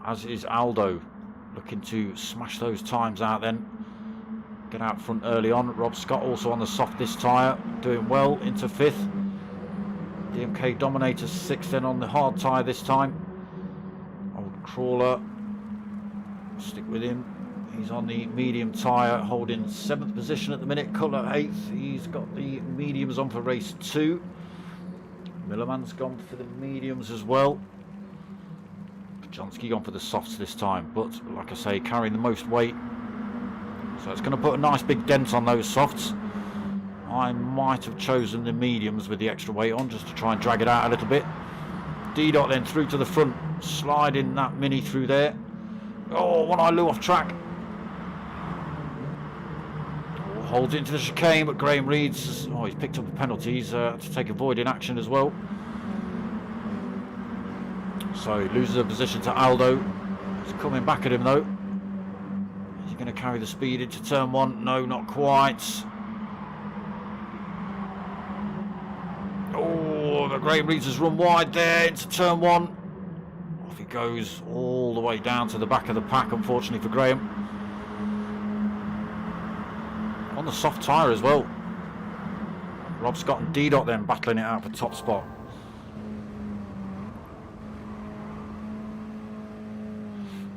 As is Aldo. Looking to smash those times out then. Get out front early on. Rob Scott also on the softest tyre. Doing well into 5th. DMK Dominator 6th then on the hard tyre this time. Old Crawler. Stick with him. He's on the medium tyre, holding 7th position at the minute. Cutler 8th. He's got the mediums on for race 2. Millerman's gone for the mediums as well. Podjonsky gone for the softs this time, but like I say, carrying the most weight, so it's going to put a nice big dent on those softs. I might have chosen the mediums with the extra weight on just to try and drag it out a little bit. D-Dot then through to the front, sliding that Mini through there. Oh, One Eye Lou off track. Oh, Holds it into the chicane, but Graham Reed's... Oh, he's picked up a penalty. He's to take avoiding action as well. So he loses a position to Aldo. He's coming back at him though. Is he going to carry the speed into turn one? No, not quite. Oh, the Graham Reeds has run wide there into turn one. Off he goes all the way down to the back of the pack, unfortunately for Graham. On the soft tyre as well. Rob Scott and D-Dot then battling it out for top spot.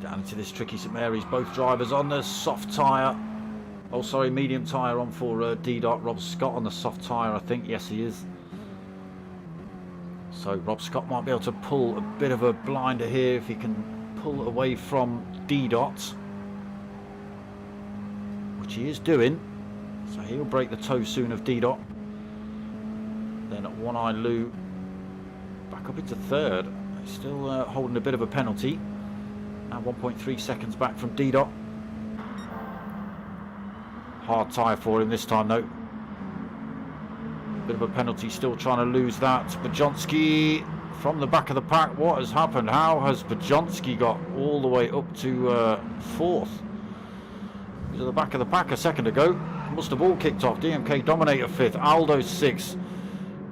Down into this tricky St Mary's, both drivers on the soft tyre. Oh sorry, medium tyre on for D-Dot. Rob Scott on the soft tyre, I think. Yes, he is. So Rob Scott might be able to pull a bit of a blinder here if he can pull away from D-Dot, which he is doing. So he'll break the toe soon of D-Dot. Then at One Eye Lou back up into third. He's still holding a bit of a penalty. Now 1.3 seconds back from D-Dot. Hard tyre for him this time though. Bit of a penalty, still trying to lose that. Bajonski from the back of the pack. What has happened? How has Bajonski got all the way up to fourth? He was at the back of the pack a second ago. Must have all kicked off. DMK Dominator fifth. Aldo sixth.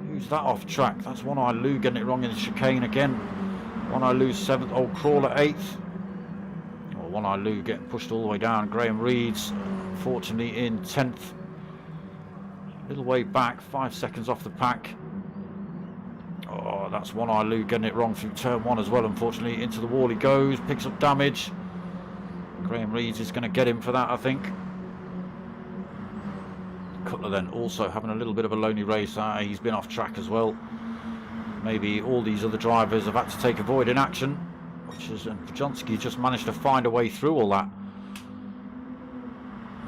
Who's that off track? That's One Eye Lou getting it wrong in the chicane again. One Eye Lou seventh. Old Crawler eighth. Well, One Eye Lou getting pushed all the way down. Graham Reeds, unfortunately, in 10th. Little way back, 5 seconds off the pack. Oh, that's One Eye Lou getting it wrong through turn one as well, unfortunately. Into the wall he goes, picks up damage. Graham Reeds is going to get him for that, I think. Cutler then also having a little bit of a lonely race. He's been off track as well. Maybe all these other drivers have had to take avoiding action, which is, and Bajonski just managed to find a way through all that.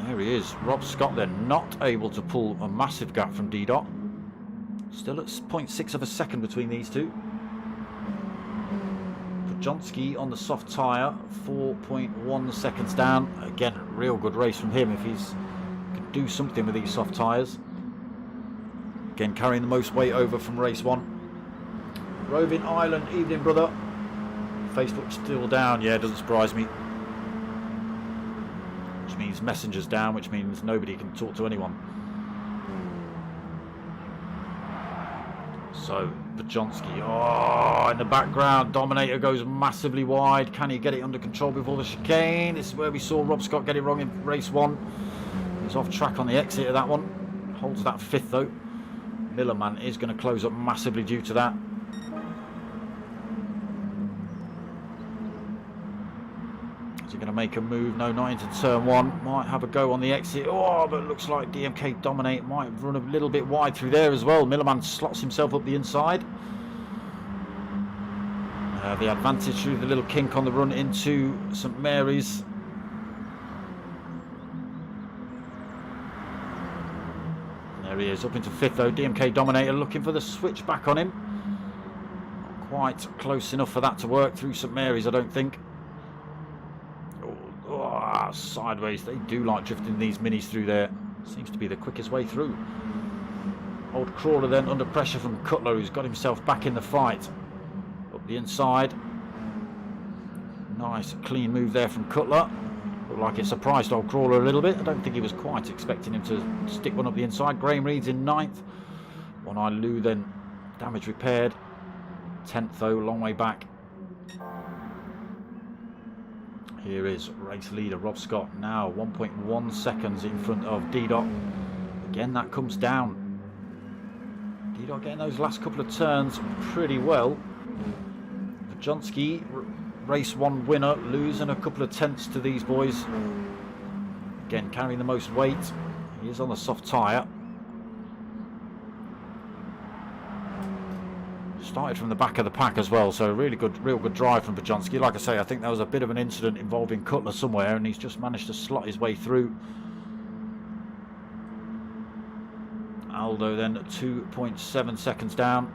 There he is. Rob Scott then not able to pull a massive gap from D-Dot. Still at 0.6 of a second between these two. Bajonski on the soft tyre, 4.1 seconds down. Again, real good race from him if he's can do something with these soft tyres. Again, carrying the most weight over from race one. Roving Island, evening brother. Facebook still down, yeah, doesn't surprise me. Which means Messenger's down, which means nobody can talk to anyone. So, Bajonski, oh, in the background, Dominator goes massively wide. Can he get it under control before the chicane? This is where we saw Rob Scott get it wrong in race one. He's off track on the exit of that one. Holds that fifth though. Millerman is going to close up massively due to that. Is he going to make a move? No, not into turn one. Might have a go on the exit. Oh, but it looks like DMK Dominate might run a little bit wide through there as well. Millerman slots himself up the inside. The advantage through the little kink on the run into St Mary's. There he is, up into fifth though. DMK Dominator looking for the switch back on him. Not quite close enough for that to work through St Mary's, I don't think. Oh, sideways. They do like drifting these minis through there. Seems to be the quickest way through. Old Crawler then under pressure from Cutler, who's got himself back in the fight. Up the inside. Nice clean move there from Cutler. Looked like it surprised Old Crawler a little bit. I don't think he was quite expecting him to stick one up the inside. Graham Reed's in 9th. One Eye Lou then damage repaired. 10th though, long way back. Here is race leader Rob Scott, now 1.1 seconds in front of D-Dot. Again, that comes down. D-Dot getting those last couple of turns pretty well. Bajonski, race one winner, losing a couple of tenths to these boys. Again, carrying the most weight. He is on the soft tyre. Started from the back of the pack as well, so real good drive from Bajonski. Like I say, I think there was a bit of an incident involving Cutler somewhere, and he's just managed to slot his way through. Aldo then at 2.7 seconds down.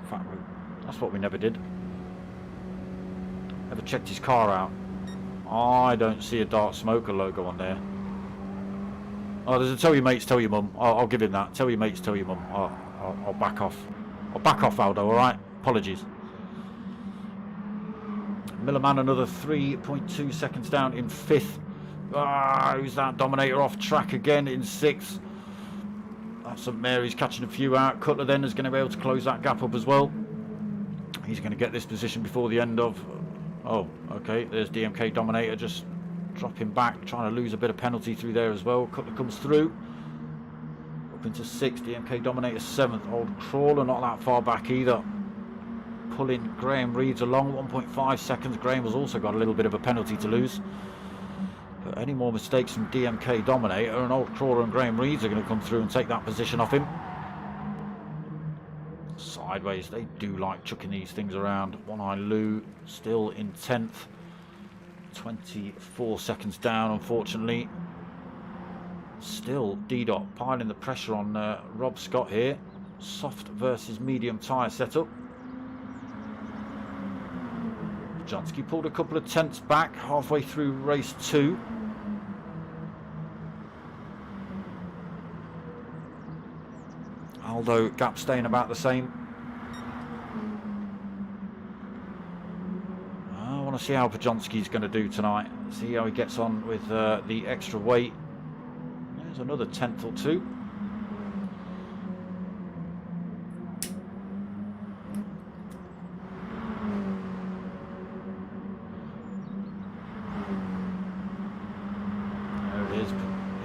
In fact, that's what we never did. Never checked his car out. I don't see a Dark Smoker logo on there. Oh, there's a tell your mates, tell your mum. I'll give him that. Tell your mates, tell your mum. I'll back off. I'll back off, Aldo, alright? Apologies. Millerman another 3.2 seconds down in 5th. Who's that? Dominator off track again in 6th. St Mary's catching a few out. Cutler then is going to be able to close that gap up as well. He's going to get this position before the end of... Oh, okay. There's DMK Dominator just dropping back, trying to lose a bit of penalty through there as well. Cutler comes through. Up into 6th. DMK Dominator 7th. Old Crawler not that far back either. Pulling Graham Reeves along 1.5 seconds. Graham has also got a little bit of a penalty to lose. But any more mistakes from DMK Dominator and Old Crawler and Graham Reeves are going to come through and take that position off him. Sideways, they do like chucking these things around. One Eye Lou still in 10th. 24 seconds down, unfortunately. Still D-Dot piling the pressure on Rob Scott here. Soft versus medium tyre setup. Johnsky pulled a couple of tenths back halfway through race 2. Aldo gap staying about the same. I want to see how Pajonski's going to do tonight. See how he gets on with the extra weight. There's another tenth or two.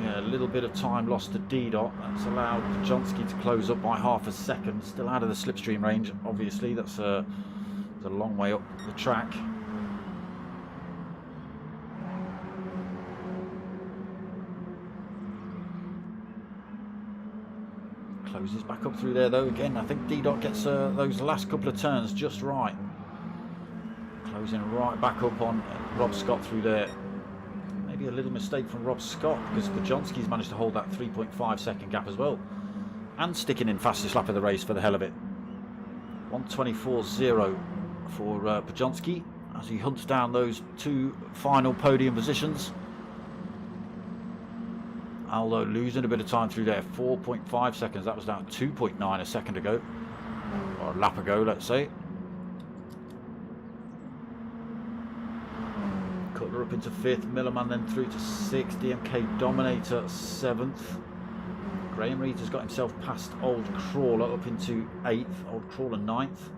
A little bit of time lost to D-Dot. That's allowed Pajonski to close up by half a second. Still out of the slipstream range, obviously. That's a long way up the track. Closes back up through there though. Again, I think D-Dot gets those last couple of turns just right. Closing right back up on Rob Scott through there. Maybe a little mistake from Rob Scott because Pajonski's managed to hold that 3.5 second gap as well. And sticking in fastest lap of the race for the hell of it. 1:24.0 for Pajonski as he hunts down those 2 final podium positions. Aldo losing a bit of time through there. 4.5 seconds. That was down 2.9 a second ago. Or a lap ago, let's say. Cutler up into 5th, Millerman then through to 6th, DMK Dominator 7th. Graham Reed has got himself past Old Crawler up into 8th, Old Crawler 9th.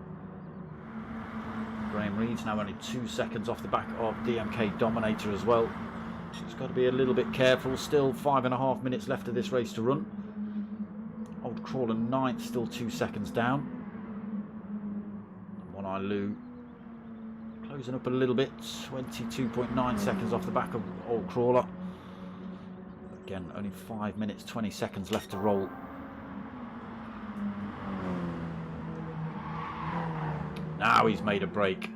Graham Reed's now only 2 seconds off the back of DMK Dominator as well. She's got to be a little bit careful, still 5.5 minutes left of this race to run. Old Crawler 9th, still 2 seconds down. One Eye Lou closing up a little bit, 22.9 seconds off the back of Old Crawler. Again, only 5 minutes, 20 seconds left to roll. Now he's made a break.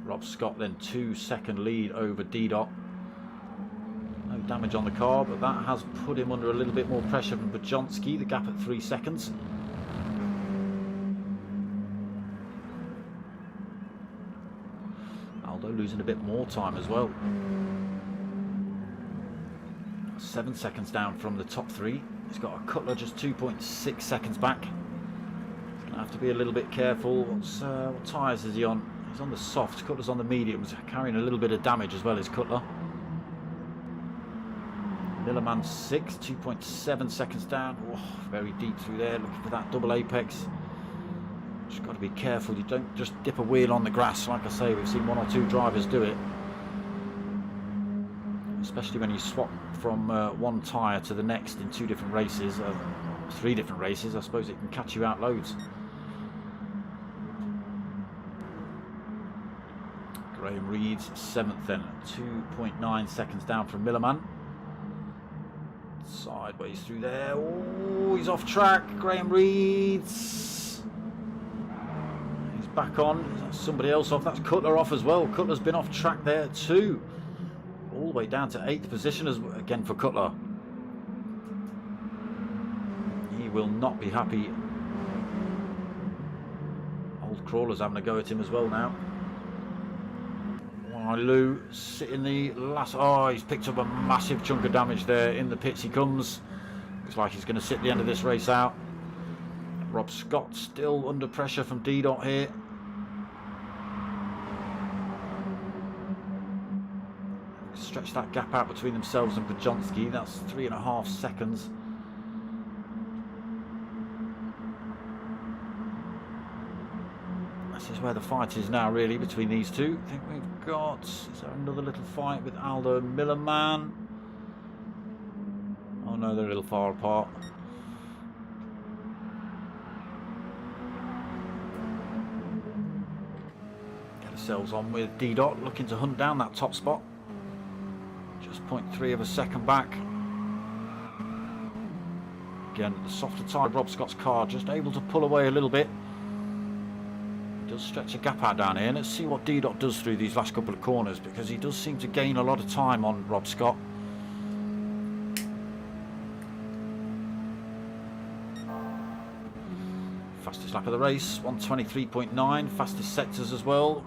Rob Scott then 2-second lead over D-Dot. No damage on the car, but that has put him under a little bit more pressure from Pajonski, the gap at 3 seconds. Aldo losing a bit more time as well. 7 seconds down from the top 3. He's got a Cutler just 2.6 seconds back. He's going to have to be a little bit careful. What tyres is he on? He's on the softs. Cutler's on the mediums, carrying a little bit of damage as well as Cutler. Millerman 6, 2.7 seconds down. Oh, very deep through there, looking for that double apex. Just got to be careful. You don't just dip a wheel on the grass. Like I say, we've seen 1 or 2 drivers do it. Especially when you swap from one tyre to the next in 2 different races, 3 different races. I suppose it can catch you out loads. Graham Reed's 7th then, 2.9 seconds down from Millerman. Sideways through there. Oh, he's off track. Graham Reed's. He's back on. That's somebody else off. That's Cutler off as well. Cutler's been off track there too. All the way down to 8th position again for Cutler. He will not be happy. Old Crawler's having a go at him as well now. Lou sitting the last. Oh, he's picked up a massive chunk of damage there. In the pits he comes. Looks like he's going to sit the end of this race out. Rob Scott still under pressure from D-Dot here. Stretch that gap out between themselves and Podjonsky. That's 3.5 seconds. This is where the fight is now, really, between these two. I think we've got... Is there another little fight with Aldo and Millerman? Oh no, they're a little far apart. Get ourselves on with D-Dot, looking to hunt down that top spot. Just 0.3 of a second back. Again, the softer tyre of Rob Scott's car, just able to pull away a little bit. He does stretch a gap out down here. Let's see what D-Dot does through these last couple of corners, because he does seem to gain a lot of time on Rob Scott. Fastest lap of the race, 1:23.9. Fastest sectors as well.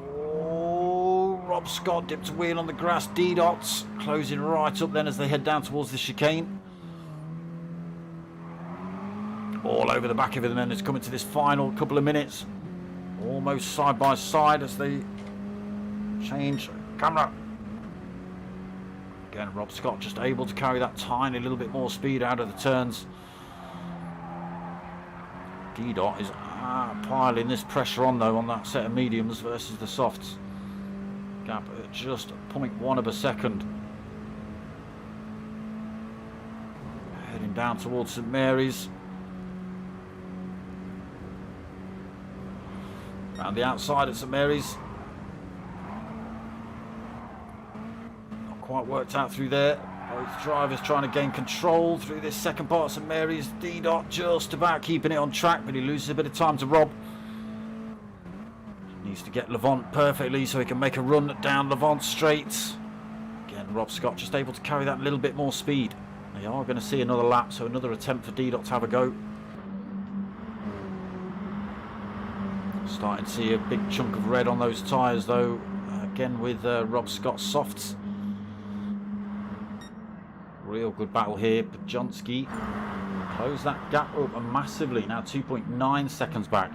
Rob Scott dipped a wheel on the grass. D-Dot's closing right up then as they head down towards the chicane. All over the back of it, and then it's coming to this final couple of minutes. Almost side by side as they change camera. Again, Rob Scott just able to carry that tiny little bit more speed out of the turns. D-Dot is piling this pressure on though on that set of mediums versus the softs. Gap at just 0.1 of a second. Heading down towards St Mary's. Around the outside at St Mary's. Not quite worked out through there. Both drivers trying to gain control through this second part of St Mary's. D-Dot just about keeping it on track, but he loses a bit of time to Rob. Needs to get Levant perfectly so he can make a run down Levant straight. Again, Rob Scott just able to carry that little bit more speed. They are going to see another lap, so another attempt for D-Dot to have a go. Starting to see a big chunk of red on those tyres though, again with Rob Scott's softs. Real good battle here. Podjonsky close that gap up massively, now 2.9 seconds back.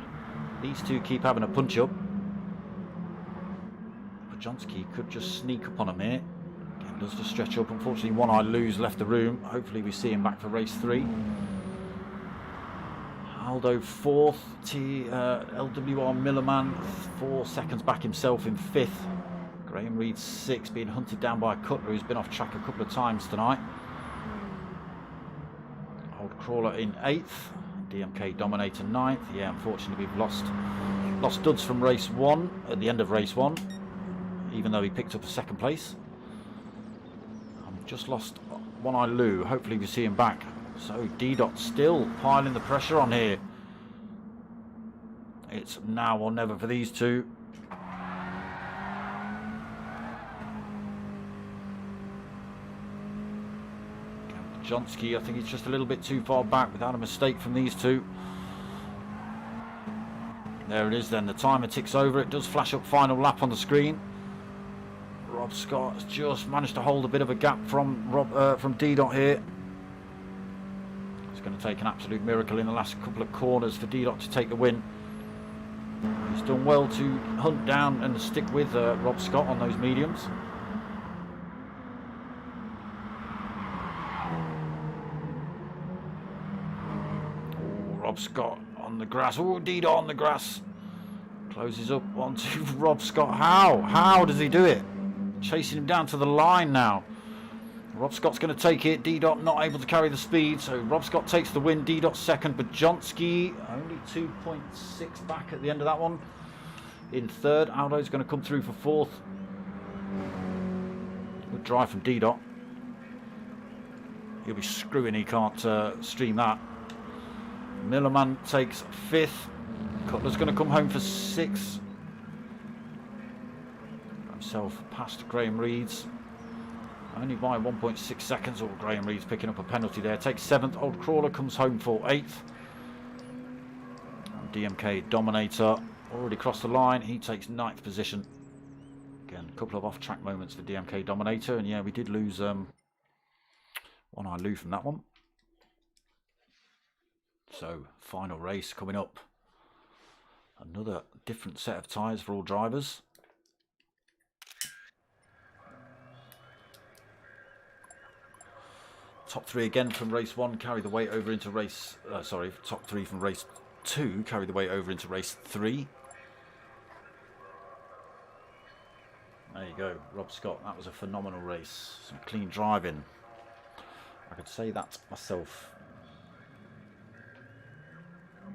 These two keep having a punch up. Podjonsky could just sneak up on him here. Again, does just stretch up. Unfortunately, One Eye Lou's left the room. Hopefully we see him back for race 3. Aldo 4th, LWR Millerman 4 seconds back himself in 5th. Graham Reed 6th, being hunted down by Cutler, who's been off track a couple of times tonight. Old Crawler in 8th, DMK Dominator 9th. Yeah, unfortunately we've lost Duds from race 1 at the end of race 1, even though he picked up a 2nd place. I've just lost One Eye Lou. Hopefully we see him back. So D-Dot still piling the pressure on here. It's now or never for these two. Podjonsky, I think he's just a little bit too far back without a mistake from these two. There it is then, the timer ticks over. It does flash up final lap on the screen. Rob Scott has just managed to hold a bit of a gap from D-Dot here. It's going to take an absolute miracle in the last couple of corners for D-Dot to take the win. He's done well to hunt down and stick with Rob Scott on those mediums. Rob Scott on the grass. Oh, D-Dot on the grass. Closes up onto Rob Scott. How does he do it? Chasing him down to the line now. Rob Scott's going to take it. D-Dot not able to carry the speed, so Rob Scott takes the win. D-Dot 2nd, Podjonsky only 2.6 back at the end of that one. In 3rd, Aldo's going to come through for 4th. Good drive from D-Dot. He'll be screwing, he can't stream that. Millerman takes 5th. Cutler's going to come home for 6th. Himself past Graham Reed's. Only by 1.6 seconds. Or Graham Reed's picking up a penalty there. Takes 7th. Old Crawler comes home for 8th. DMK Dominator already crossed the line. He takes 9th position. Again, a couple of off-track moments for DMK Dominator. And yeah, we did lose One Eye Lou from that one. So, final race coming up. Another different set of tyres for all drivers. Top 3 again from race 1 carry the weight over into race... top 3 from race 2 carry the weight over into race 3. There you go, Rob Scott. That was a phenomenal race. Some clean driving. I could say that myself.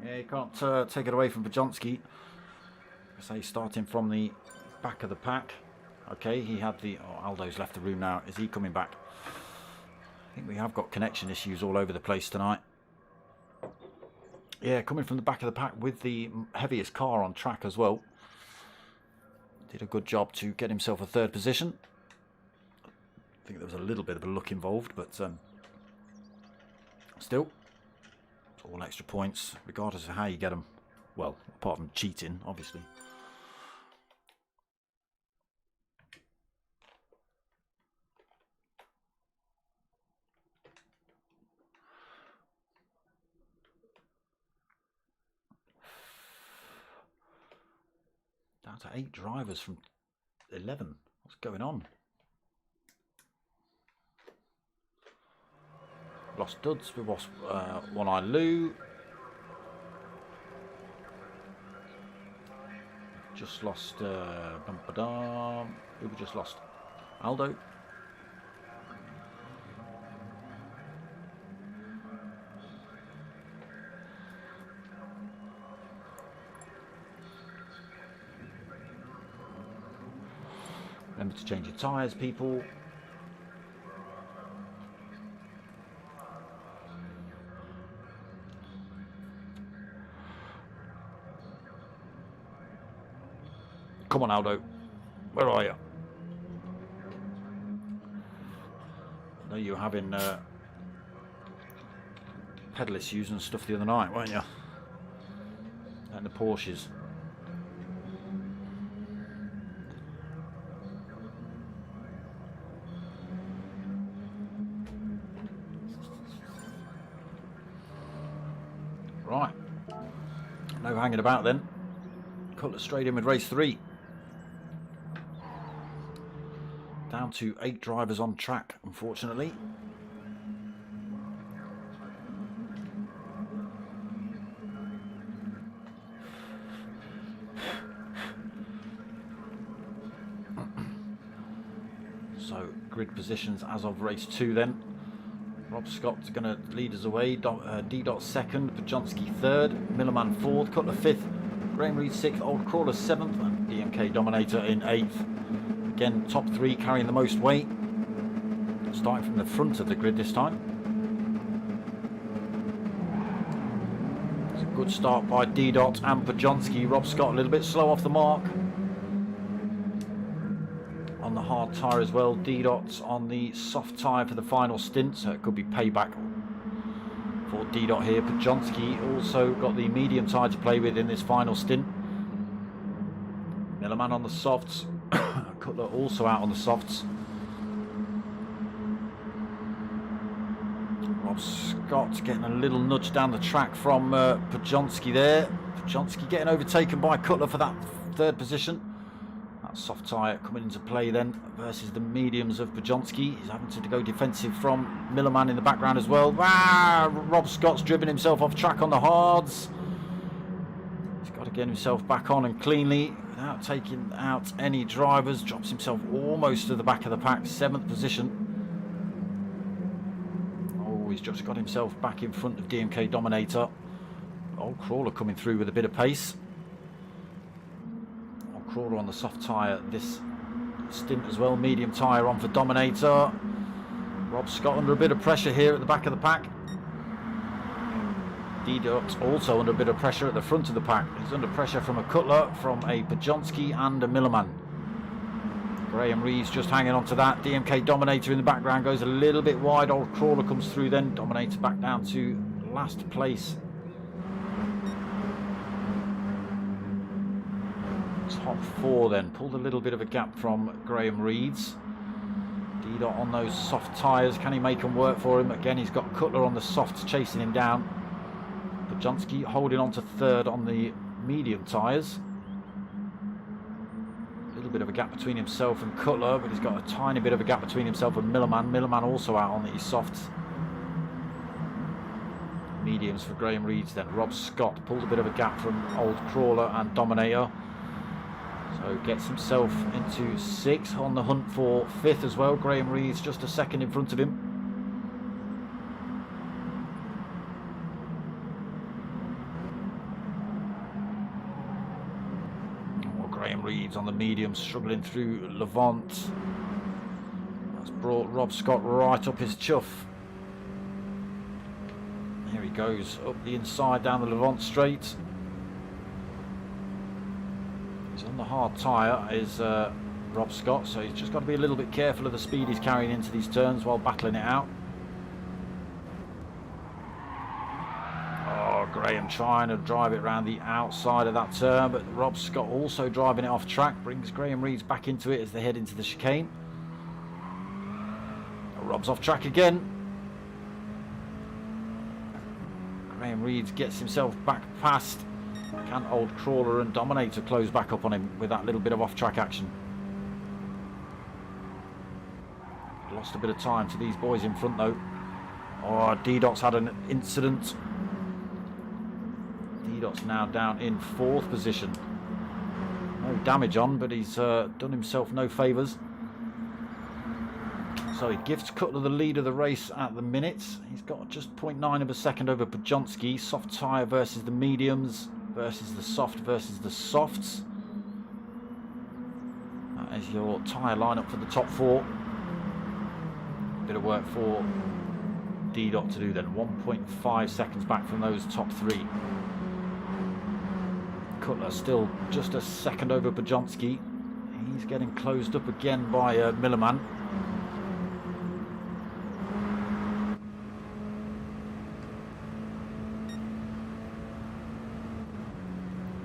Yeah, you can't take it away from Bajonski. I say starting from the back of the pack. Okay, he had the... Oh, Aldo's left the room now. Is he coming back? I think we have got connection issues all over the place tonight. Yeah, coming from the back of the pack with the heaviest car on track as well. Did a good job to get himself a 3rd position. I think there was a little bit of a luck involved, but still, it's all extra points, regardless of how you get them. Well, apart from cheating, obviously. Down to 8 drivers from 11. What's going on? Lost Duds. We lost One Eye Lou. Just lost... Who we just lost? Aldo. Remember to change your tyres, people. Come on, Aldo. Where are you? I know you were having pedal issues and stuff the other night, weren't you? And the Porsches. Right. No hanging about then. Cutler straight in with race 3. Down to 8 drivers on track, unfortunately. So, grid positions as of race 2 then. Rob Scott's going to lead us away. D-Dot 2nd, Bajonski 3rd, Millerman 4th, Cutler 5th, Graham Reed 6th, Old Crawler 7th, and DMK Dominator in 8th. Again, top 3 carrying the most weight. Starting from the front of the grid this time. It's a good start by D-Dot and Bajonski. Rob Scott a little bit slow off the mark. On the hard tyre as well. D-Dot on the soft tyre for the final stint, so it could be payback for D-Dot here. Bajonski also got the medium tyre to play with in this final stint. Millerman on the softs. Cutler also out on the softs. Rob Scott getting a little nudge down the track from Bajonski there. Bajonski getting overtaken by Cutler for that 3rd position. That soft tyre coming into play then versus the mediums of Bajonski. He's having to go defensive from Millerman in the background as well. Rob Scott's driven himself off track on the hards. He's got to get himself back on and cleanly without taking out any drivers. Drops himself almost to the back of the pack, 7th position. Oh, he's just got himself back in front of DMK Dominator. Old Crawler coming through with a bit of pace. Old Crawler on the soft tyre this stint as well. Medium tyre on for Dominator. Rob Scott under a bit of pressure here at the back of the pack. D-Dot's also under a bit of pressure at the front of the pack. He's under pressure from a Cutler, from a Bajonski and a Millerman. Graham Reeves just hanging on to that. DMK Dominator in the background goes a little bit wide. Old Crawler comes through then. Dominator back down to last place. Top 4 then. Pulled a little bit of a gap from Graham Reeves. D-Dot on those soft tyres. Can he make them work for him? Again, he's got Cutler on the softs chasing him down. Podjonsky holding on to third on the medium tyres. A little bit of a gap between himself and Cutler, but he's got a tiny bit of a gap between himself and Millerman. Millerman also out on the softs. Mediums for Graham Reeds then. Rob Scott pulled a bit of a gap from Old Crawler and Dominator. So gets himself into 6th, on the hunt for 5th as well. Graham Reeds just a second in front of him. Graham Reeds on the medium, struggling through Levant. That's brought Rob Scott right up his chuff. Here he goes up the inside down the Levant straight. He's on the hard tyre, is Rob Scott, so he's just got to be a little bit careful of the speed he's carrying into these turns while battling it out. Graham trying to drive it around the outside of that turn, but Rob Scott also driving it off track, brings Graham Reeds back into it as they head into the chicane. Rob's off track again. Graham Reeds gets himself back past. Can Old Crawler and Dominator close back up on him with that little bit of off track action? Lost a bit of time to these boys in front though. Oh, D-Dot's had an incident. D-Dot's now down in 4th position. No damage on, but he's done himself no favours. So he gives Cutler the lead of the race at the minute. He's got just 0.9 of a second over Podjonsky. Soft tyre versus the mediums versus the soft versus the softs. That is your tyre lineup for the top 4. Bit of work for D-Dot to do then. 1.5 seconds back from those top 3. Cutler still just a second over Podjonsky. He's getting closed up again by Millerman.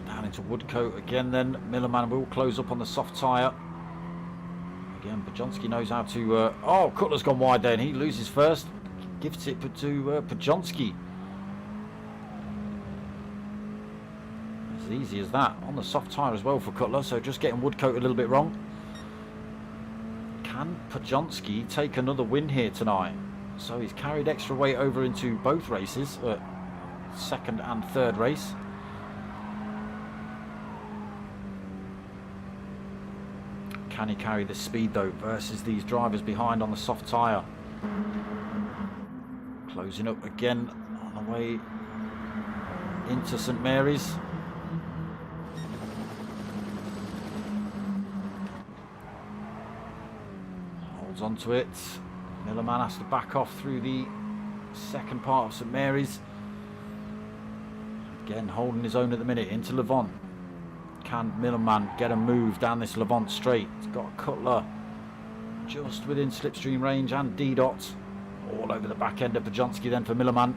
Down into Woodcote again then. Millerman will close up on the soft tyre. Again, Podjonsky knows how to... oh, Cutler's gone wide then. He loses first. Gives it to Podjonsky. As easy as that. On the soft tyre as well for Cutler, so just getting Woodcote a little bit wrong. Can Podjonsky take another win here tonight? So he's carried extra weight over into both races, second and third race. Can he carry the speed though versus these drivers behind on the soft tyre? Closing up again on the way into St Mary's. Holds onto it. Millerman has to back off through the second part of St Mary's. Again holding his own at the minute into Levant. Can Millerman get a move down this Levant straight? He's got a Cutler just within slipstream range and D-Dot all over the back end of Podjonsky then for Millerman.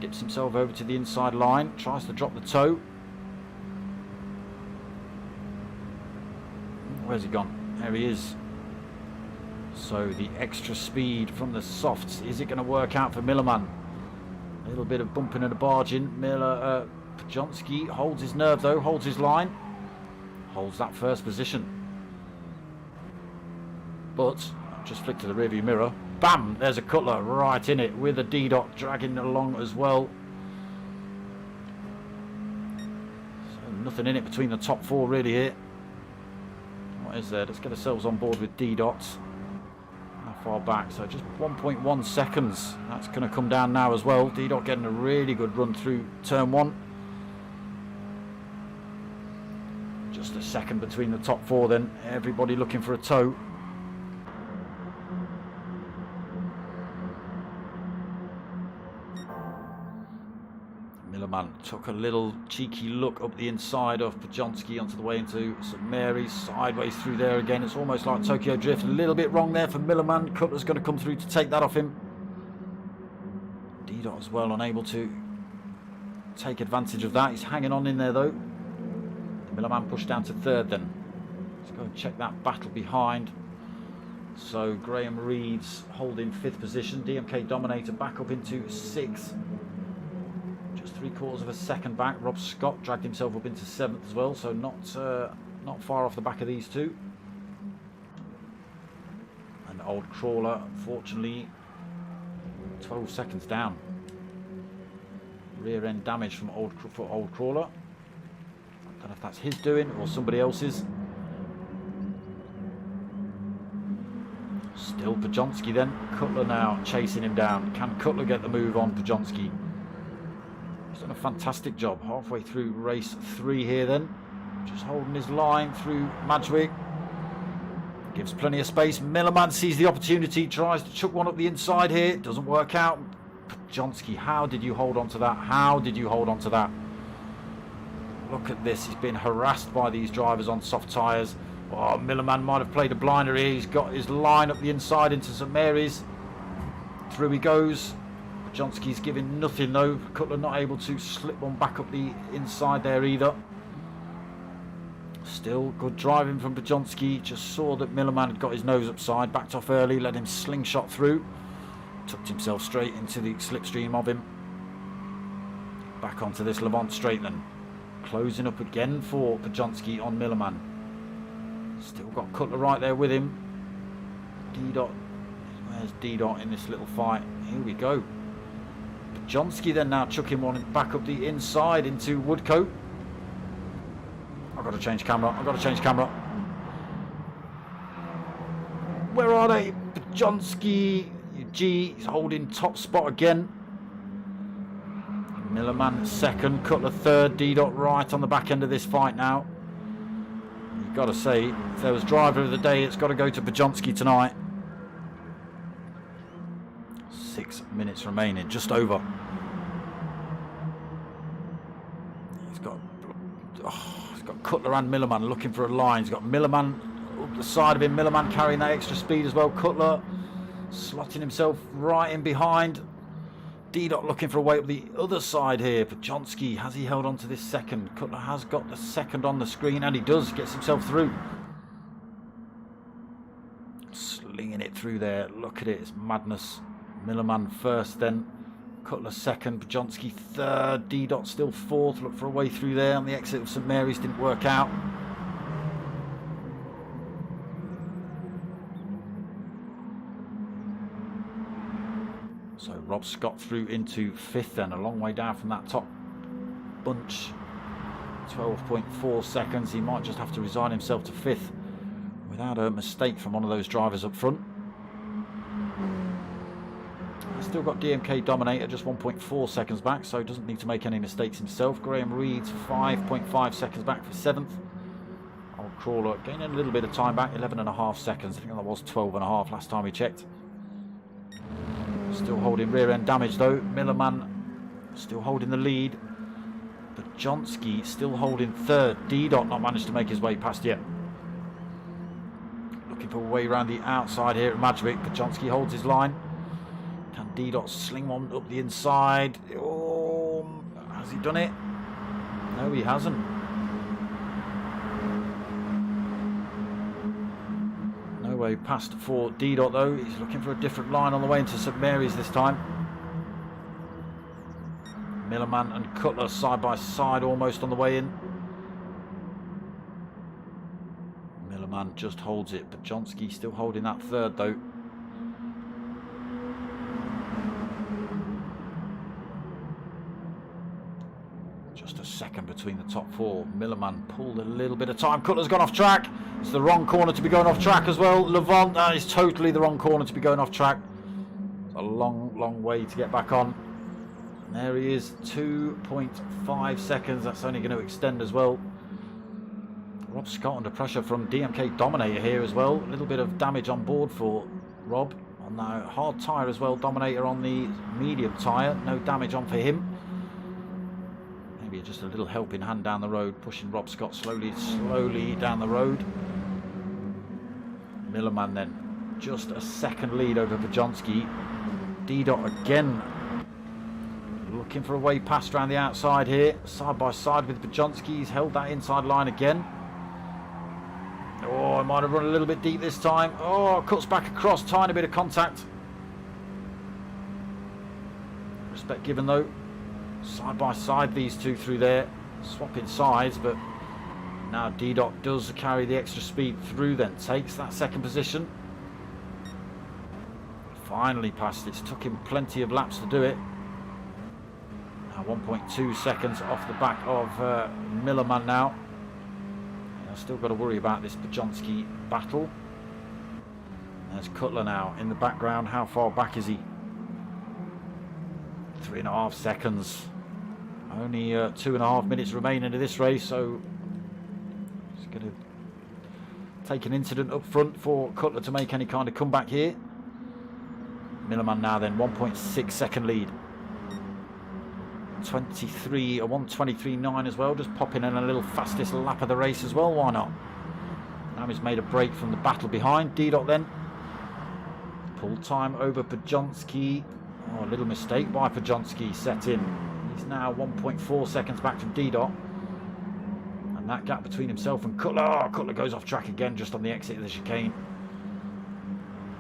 Dips himself over to the inside line, tries to drop the toe. Where's he gone? There he is. So the extra speed from the softs, is it going to work out for Millerman? A little bit of bumping and a barging. Podjonsky holds his nerve though, holds his line, holds that first position. But just flick to the rearview mirror. Bam! There's a Cutler right in it with a D-Dot dragging along as well. So nothing in it between the top 4 really here. What is there? Let's get ourselves on board with D-Dot. How far back? So just 1.1 seconds. That's going to come down now as well. D-Dot getting a really good run through turn 1. Just a second between the top 4 then. Everybody looking for a toe. Millerman took a little cheeky look up the inside of Podjonsky onto the way into St Mary's. Sideways through there again. It's almost like Tokyo Drift. A little bit wrong there for Millerman. Cutler's going to come through to take that off him. D-Dot as well, unable to take advantage of that. He's hanging on in there though. Millerman pushed down to 3rd then. Let's go and check that battle behind. So Graham Reeds holding 5th position. DMK Dominator back up into 6th. Just 3/4 of a second back. Rob Scott dragged himself up into 7th as well, so not far off the back of these two. And Old Crawler, unfortunately, 12 seconds down. Rear end damage from Old Crawler. I don't know if that's his doing or somebody else's. Still Pajonski then. Cutler now chasing him down. Can Cutler get the move on Pajonski? He's done a fantastic job halfway through race 3 here then. Just holding his line through Madgwick. Gives plenty of space. Millerman sees the opportunity. Tries to chuck one up the inside here. Doesn't work out. Pajonski, how did you hold on to that? How did you hold on to that? Look at this. He's been harassed by these drivers on soft tyres. Oh, Millerman might have played a blinder here. He's got his line up the inside into St Mary's. Through he goes. Pajonski's giving nothing though. Cutler not able to slip one back up the inside there either. Still good driving from Pajonski. Just saw that Millerman had got his nose upside. Backed off early. Let him slingshot through. Tucked himself straight into the slipstream of him. Back onto this Levant straight then. Closing up again for Pajonski on Millerman. Still got Cutler right there with him. D-Dot. Where's D-Dot in this little fight? Here we go. Pajonski then now chucking one back up the inside into Woodcote. I've got to change camera. I've got to change camera. Where are they? Pajonski. G is holding top spot again. Millerman 2nd. Cutler 3rd. D-Dot right on the back end of this fight now. You've got to say, if there was driver of the day, it's got to go to Pajonski tonight. 6 minutes remaining, just over. He's got Cutler and Millerman looking for a line. He's got Millerman up the side of him. Millerman carrying that extra speed as well. Cutler slotting himself right in behind. D-Dot looking for a way up the other side here. Pajonski, has he held on to this 2nd? Cutler has got the 2nd on the screen, and he does. Gets himself through. Slinging it through there. Look at it. It's madness. Millerman 1st then. Cutler 2nd. Pajonski 3rd. D-Dot still 4th. Look for a way through there. On the exit of St Mary's didn't work out. So Rob Scott through into 5th then, a long way down from that top bunch. 12.4 seconds. He might just have to resign himself to 5th without a mistake from one of those drivers up front. Still got DMK Dominator just 1.4 seconds back, so doesn't need to make any mistakes himself. Graham Reed's 5.5 seconds back for 7th. Old Crawler gaining a little bit of time back, 11.5 seconds. I think that was 12.5 last time we checked. Still holding rear end damage though. Millerman still holding the lead. Pajonski still holding 3rd. D-Dot not managed to make his way past yet. Looking for a way around the outside here at Madgwick. Pajonski holds his line. Can D-Dot sling one up the inside? Oh, has he done it? No, he hasn't. No way past for D-Dot though. He's looking for a different line on the way into St Mary's this time. Millerman and Cutler side by side almost on the way in. Millerman just holds it. Pajonski still holding that 3rd though. Just a second between the top 4. Millerman pulled a little bit of time. Cutler's gone off track. It's the wrong corner to be going off track as well. Levant, that is totally the wrong corner to be going off track. It's a long, long way to get back on. And there he is, 2.5 seconds. That's only going to extend as well. Rob Scott under pressure from DMK Dominator here as well. A little bit of damage on board for Rob. On the hard tyre as well. Dominator on the medium tyre. No damage on for him. Maybe just a little helping hand down the road, pushing Rob Scott slowly down the road. Millerman then just a second lead over Pajonski. D-Dot again looking for a way past around the outside here, side by side with Pajonski. He's held that inside line again. Oh, I might have run a little bit deep this time. Oh, cuts back across, tiny bit of contact. Respect given though. Side by side, these two through there, swapping sides, but now D-Dot does carry the extra speed through, then takes that second position. Finally passed. It's took him plenty of laps to do it. Now 1.2 seconds off the back of Millerman now. I've still got to worry about this Bajonski battle. There's Cutler now in the background. How far back is he? 3.5 seconds. Only 2.5 minutes remaining of this race, so it's going to take an incident up front for Cutler to make any kind of comeback here. Millerman now then 1.6 second lead. 123.9 as well, just popping in a little fastest lap of the race as well, why not? Now he's made a break from the battle behind. D-Dot then. Pull time over Bajonski. Oh, a little mistake by Bajonski set in. He's now 1.4 seconds back from D-Dot. And that gap between himself and Cutler. Oh, Cutler goes off track again just on the exit of the chicane.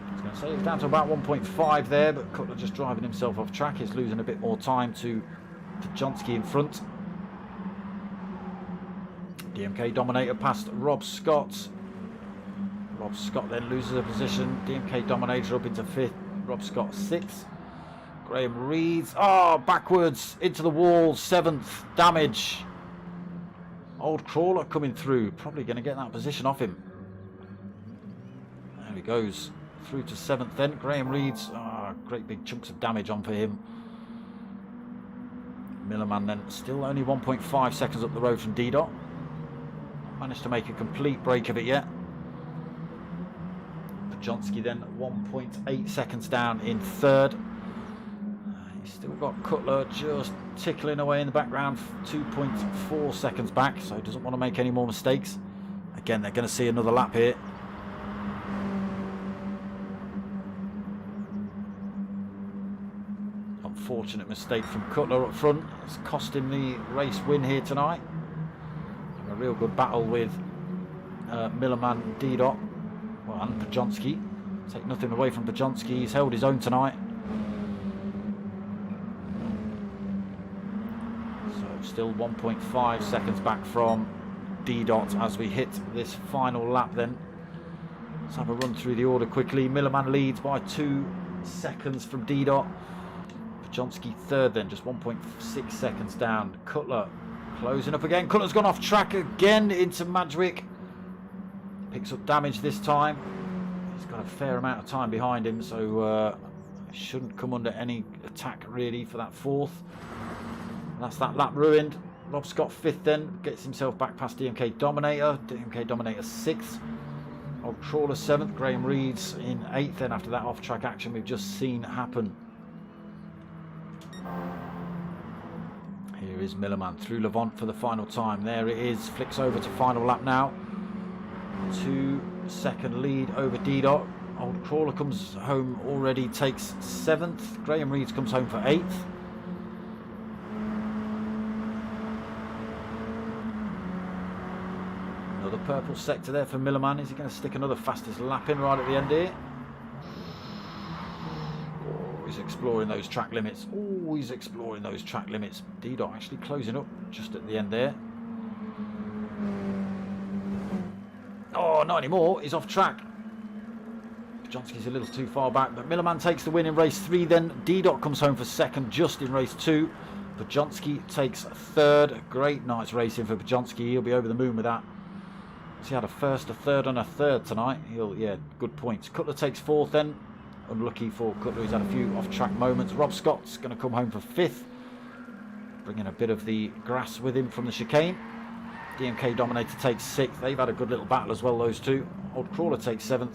I was going to say it's down to about 1.5 there, but Cutler just driving himself off track. He's losing a bit more time to Bajonski in front. DMK Dominator past Rob Scott. Rob Scott then loses a position. DMK Dominator up into 5th. Rob Scott 6th. Graham Reeds. Oh, backwards into the wall. 7th. Damage. Old Crawler coming through. Probably going to get that position off him. There he goes. Through to 7th then. Graham Reeds. Oh, great big chunks of damage on for him. Millerman then still only 1.5 seconds up the road from D-Dot. Managed to make a complete break of it yet. Bajonski then 1.8 seconds down in 3rd. He's still got Cutler just tickling away in the background, 2.4 seconds back, so he doesn't want to make any more mistakes. Again, they're going to see another lap here. Unfortunate mistake from Cutler up front. It's cost him the race win here tonight. A real good battle with Millerman and D-Dot. Well, and Bajonski. Take nothing away from Bajonski. He's held his own tonight. So still 1.5 seconds back from D-Dot as we hit this final lap then. Let's have a run through the order quickly. Millerman leads by 2 seconds from D-Dot. Bajonski 3rd then, just 1.6 seconds down. Cutler closing up again. Cutler's gone off track again into Madgwick. Picks up damage this time. He's got a fair amount of time behind him, so shouldn't come under any attack really for that 4th. And that's that lap ruined. Rob Scott 5th then, gets himself back past DMK Dominator. DMK Dominator 6th. Old Crawler 7th. Graham Reeds in 8th then after that off-track action we've just seen happen. Here is Millerman through Levant for the final time. There it is. Flicks over to final lap now. 2 second lead over D-Dot. Old Crawler comes home already, takes 7th. Graham Reeds comes home for 8th. Another purple sector there for Millerman. Is he going to stick another fastest lap in right at the end here? He's exploring those track limits. Oh, he's exploring those track limits. D-Dot actually closing up just at the end there. Oh, not anymore. He's off track. Bajonski's a little too far back, but Millerman takes the win in race 3 then. D-Dot comes home for 2nd just in race 2. Bajonski takes 3rd. Great night's racing for Bajonski. He'll be over the moon with that. He had a 1st, a 3rd and a 3rd tonight. Yeah, good points. Cutler takes 4th then. Unlucky for Cutler, he's had a few off-track moments. Rob Scott's going to come home for 5th. Bringing a bit of the grass with him from the chicane. DMK Dominator takes 6th. They've had a good little battle as well, those two. Old Crawler takes 7th.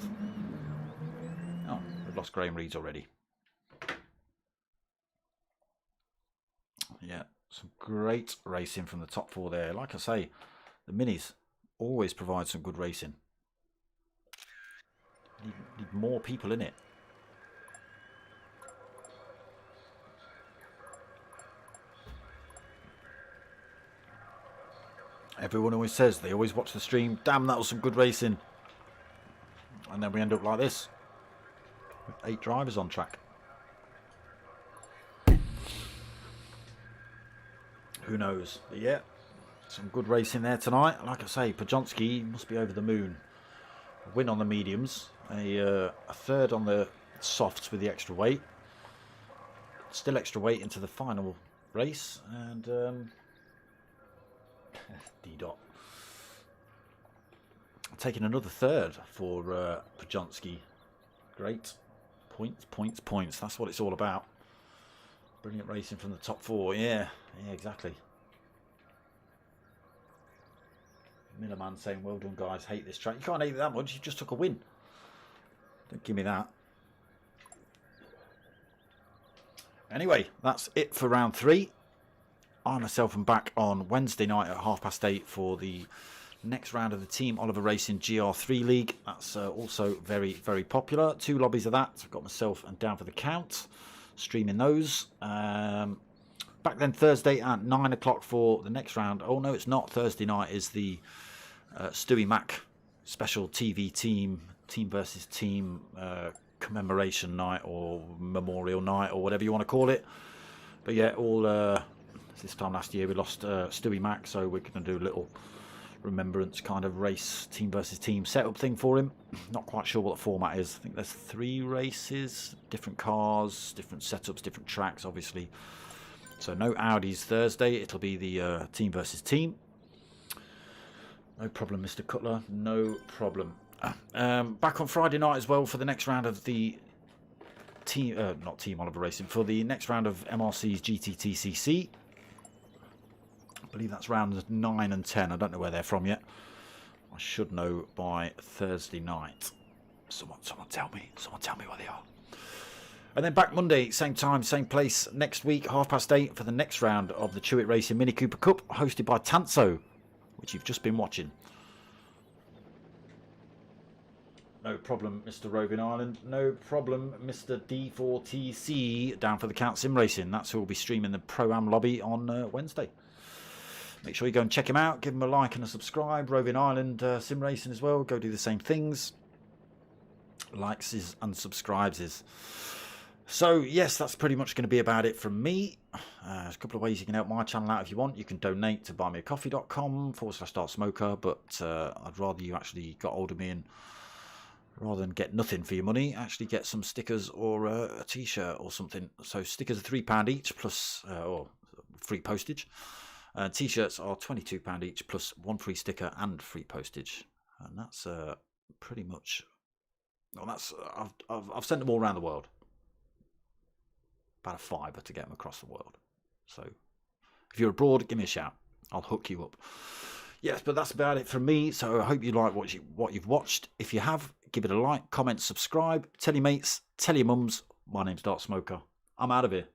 Oh, we've lost Graham Reeds already. Yeah, some great racing from the top 4 there. Like I say, the minis always provide some good racing. Need more people in it. Everyone always says, they always watch the stream, damn, that was some good racing. And then we end up like this, with 8 drivers on track. who knows? But yeah, some good racing there tonight. Like I say, Podjonski must be over the moon. A win on the mediums, a third on the softs with the extra weight. Still extra weight into the final race, and D-Dot taking another third for Podjonski. Great. Points, points, points. That's what it's all about. Brilliant racing from the top four. Yeah, exactly. Millerman saying, well done, guys. Hate this track. You can't hate it that much. You just took a win. Don't give me that. Anyway, that's it for round 3. I myself am back on Wednesday night at 8:30 for the next round of the Team Oliver Racing GR3 League. That's also very, very popular. 2 lobbies of that. I've got myself and Down for the Count streaming those. Back then Thursday at 9 o'clock for the next round. Oh no, it's not. Thursday night is the Stewie Mac special TV team versus team commemoration night or memorial night or whatever you want to call it. But yeah, all this time last year we lost Stewie Mac, so we're going to do a little remembrance kind of race, team versus team setup thing for him. Not quite sure what the format is. I think there's 3 races, different cars, different setups, different tracks, obviously. So no Audis Thursday. It'll be the team versus team. No problem, Mr. Cutler. No problem. Back on Friday night as well for the next round of the team, not Team Oliver Racing, for the next round of MRC's GTTCC. I believe that's rounds 9 and 10. I don't know where they're from yet. I should know by Thursday night. Someone tell me. Someone tell me where they are. And then back Monday, same time, same place, next week, 8:30 for the next round of the CHewitt Racing Mini Cooper Cup, hosted by TANSO, which you've just been watching. No problem, Mr. Roving Island. No problem, Mr. D4TC, Down for the Count Sim Racing. That's who will be streaming the Pro-Am lobby on Wednesday. Make sure you go and check him out. Give him a like and a subscribe. Roving Island Sim Racing as well. Go do the same things. Likes his and subscribes his. So, yes, that's pretty much going to be about it from me. There's a couple of ways you can help my channel out if you want. You can donate to buymeacoffee.com/startsmoker, but I'd rather you actually got hold of me and rather than get nothing for your money, actually get some stickers or a t-shirt or something. So stickers are £3 each plus or free postage. T-shirts are £22 each plus 1 free sticker and free postage. And that's pretty much... Well, that's I've sent them all around the world. About a £5 to get them across the world. So if you're abroad, give me a shout. I'll hook you up. Yes, but that's about it from me. So I hope you like what you've watched. If you have, give it a like, comment, subscribe, tell your mates, tell your mums. My name's Dark Smoker. I'm out of here.